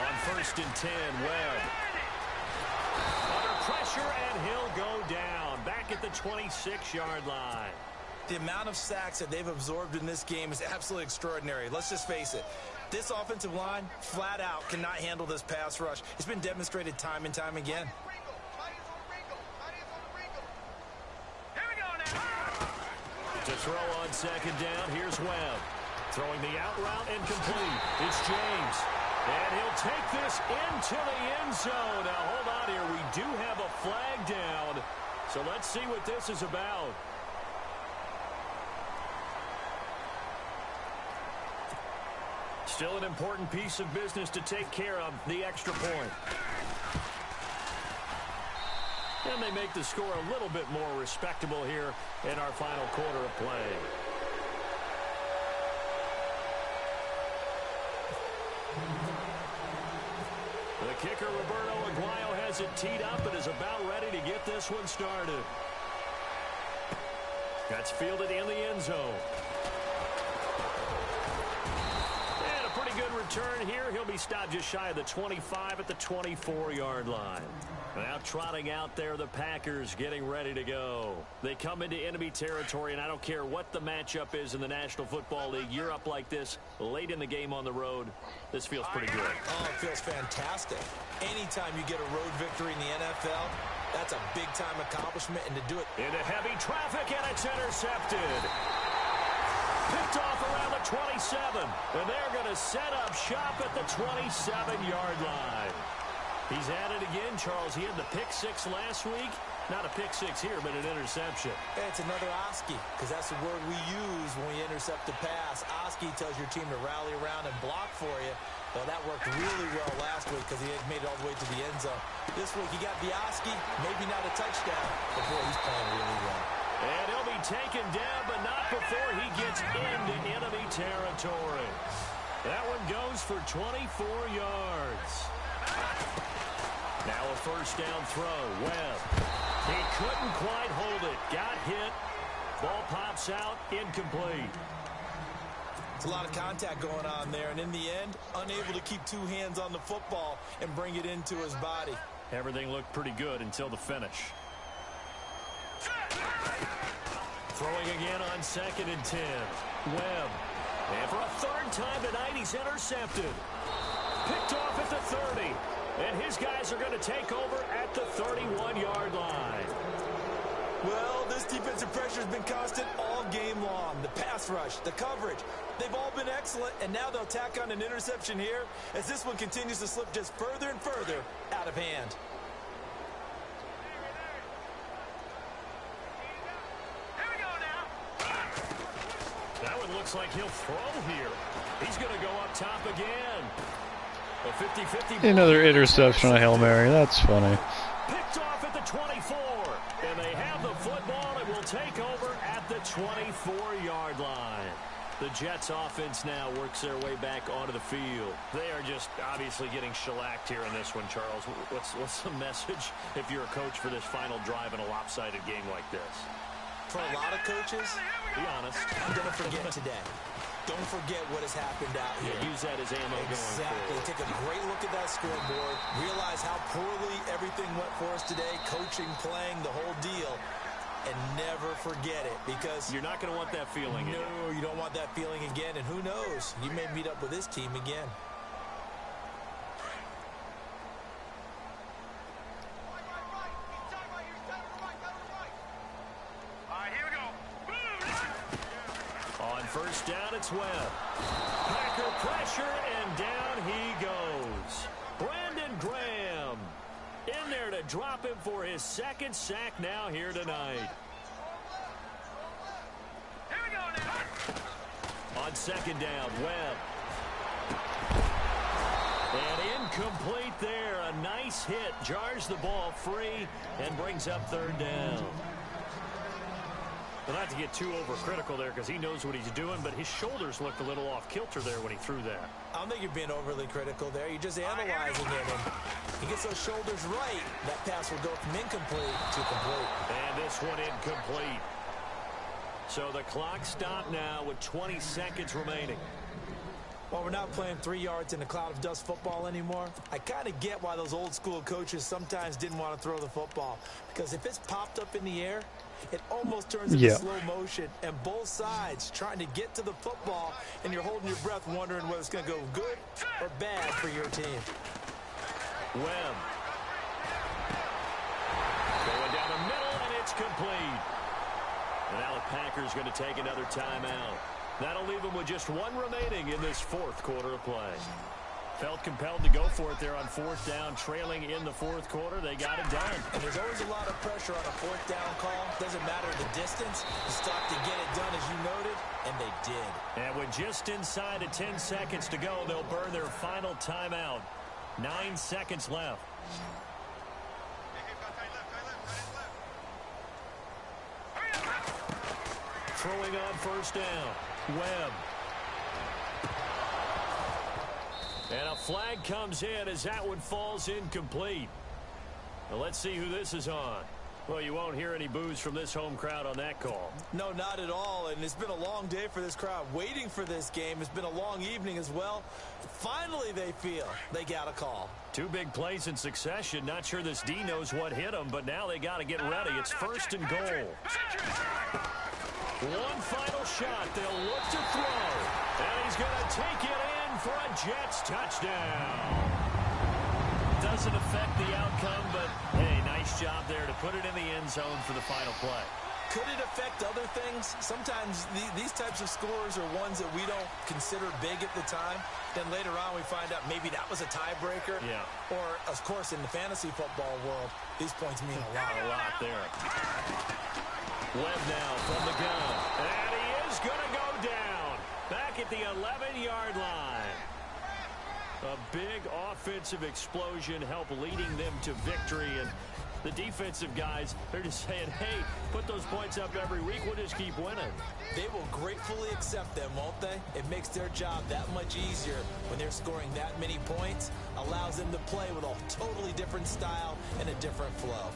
On 1st and 10, Webb. Under pressure, and he'll go down. Back at the 26-yard line. The amount of sacks that they've absorbed in this game is absolutely extraordinary. Let's just face it. This offensive line, flat out, cannot handle this pass rush. It's been demonstrated time and time again. To throw on 2nd down, here's Webb. Throwing the out route and complete. It's James. And he'll take this into the end zone. Now, hold on here. We do have a flag down. So let's see what this is about. Still an important piece of business to take care of, the extra point. And they make the score a little bit more respectable here in our final quarter of play. The kicker, Roberto Aguayo, has it teed up and is about ready to get this one started. That's fielded in the end zone. And a pretty good return here. He'll be stopped just shy of the 25 at the 24-yard line. Now trotting out there, the Packers getting ready to go. They come into enemy territory, and I don't care what the matchup is in the National Football League. You're up like this late in the game on the road. This feels pretty good. Oh, it feels fantastic. Anytime you get a road victory in the NFL, that's a big-time accomplishment, and to do it into heavy traffic, and it's intercepted. Picked off around the 27, and they're going to set up shop at the 27-yard line. He's at it again, Charles. He had the pick six last week. Not a pick six here, but an interception. Hey, it's another Oski, because that's the word we use when we intercept the pass. Oski tells your team to rally around and block for you. Well, that worked really well last week because he had made it all the way to the end zone. This week, he got the Oski, maybe not a touchdown, but boy, he's playing really well. And he'll be taken down, but not before he gets into enemy territory. That one goes for 24 yards. Now a first down throw. Webb. He couldn't quite hold it. Got hit. Ball pops out. Incomplete. It's a lot of contact going on there, and in the end, unable to keep two hands on the football and bring it into his body. Everything looked pretty good until the finish. Throwing again on 2nd and 10. Webb. And for a third time tonight, he's intercepted. Picked off at the 30. And his guys are going to take over at the 31-yard line. Well, this defensive pressure has been constant all game long. The pass rush, the coverage, they've all been excellent, and now they'll tack on an interception here as this one continues to slip just further and further out of hand. That one looks like he'll throw here. He's going to go up top again. A 50-50. Another interception on Hail Mary. That's funny. Picked off at the 24. And they have the football and will take over at the 24-yard line. The Jets offense now works their way back onto the field. They are just obviously getting shellacked here in this one, Charles. What's the message if you're a coach for this final drive in a lopsided game like this? For a lot of coaches, be honest, I'm going to forget today. Don't forget what has happened out here. Yeah, use that as ammo exactly. going forward. Take a great look at that scoreboard. Realize how poorly everything went for us today. Coaching, playing, the whole deal. And never forget it because you're not going to want that feeling again. No, you don't want that feeling again. And who knows? You may meet up with this team again. First down, it's Webb. Packer pressure, and down he goes. Brandon Graham in there to drop him for his second sack now here tonight. On second down, Webb. And incomplete there. A nice hit. Jars the ball free and brings up third down. Well, not to get too overcritical there because he knows what he's doing, but his shoulders looked a little off kilter there when he threw that. I don't think you're being overly critical there. You're just analyzing it. And he gets those shoulders right. That pass will go from incomplete to complete. And this one incomplete. So the clock stopped now with 20 seconds remaining. Well, we're not playing 3 yards in a cloud of dust football anymore. I kind of get why those old school coaches sometimes didn't want to throw the football. Because if it's popped up in the air, it almost turns into slow motion. And both sides trying to get to the football, and you're holding your breath wondering whether it's going to go good or bad for your team. Webb. Going down the middle, and it's complete. And now the Packers going to take another timeout. That'll leave them with just one remaining in this fourth quarter of play. Felt compelled to go for it there on fourth down, trailing in the fourth quarter. They got it done. And there's always a lot of pressure on a fourth down call. Doesn't matter the distance. You stop to get it done, as you noted, and they did. And with just inside of 10 seconds to go, they'll burn their final timeout. 9 seconds left. Throwing on first down. Webb. And a flag comes in as that one falls incomplete. Now let's see who this is on. Well, you won't hear any boos from this home crowd on that call. No, not at all. And it's been a long day for this crowd. Waiting for this game. It's been a long evening as well. Finally, they feel they got a call. 2 big plays in succession. Not sure this D knows what hit them, but now they got to get ready. It's first and goal. One final shot. They'll look to throw. And he's going to take it in for a Jets touchdown. Doesn't affect the outcome, but, hey, nice job there to put it in the end zone for the final play. Could it affect other things? Sometimes these types of scores are ones that we don't consider big at the time. Then later on we find out maybe that was a tiebreaker. Yeah. Or, of course, in the fantasy football world, these points mean a lot. A lot there. Webb now from the gun. And he is going to go down. Back at the 11-yard line. A big offensive explosion helped leading them to victory. And the defensive guys, they're just saying, hey, put those points up every week. We'll just keep winning. They will gratefully accept them, won't they? It makes their job that much easier when they're scoring that many points. Allows them to play with a totally different style and a different flow.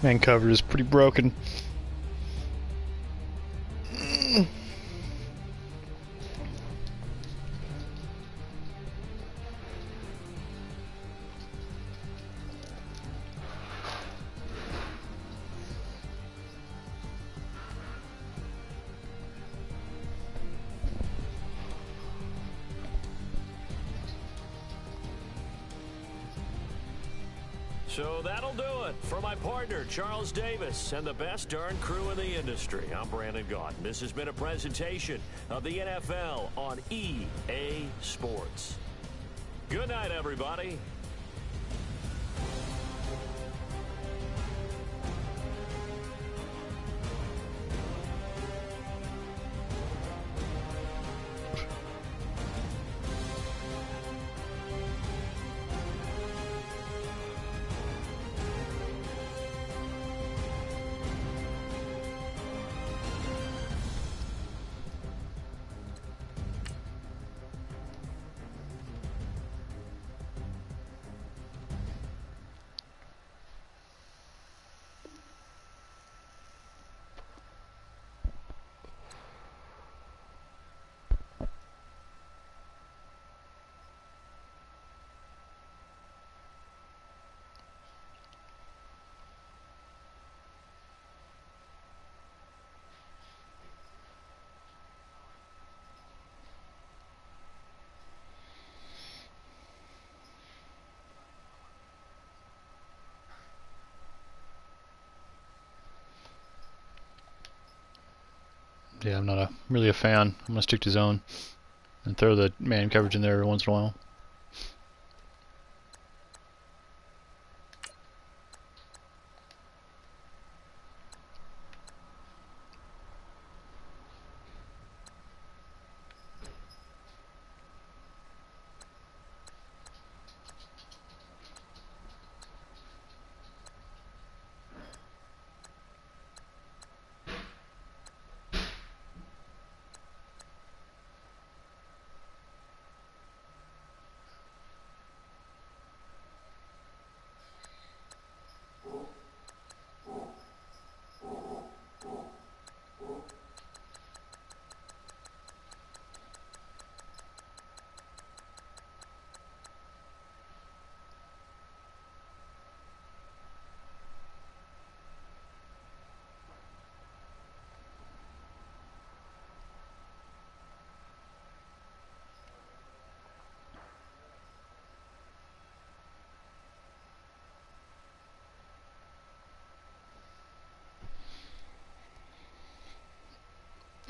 Man cover is pretty broken. So that'll do it. For my partner, Charles Davis, and the best darn crew in the industry, I'm Brandon Gaudin. This has been a presentation of the NFL on EA Sports. Good night, everybody. Yeah, I'm not really a fan. I'm gonna stick to zone. and throw the man coverage in there every once in a while.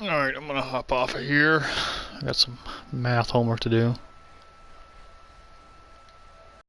Alright, I'm gonna hop off of here. I got some math homework to do.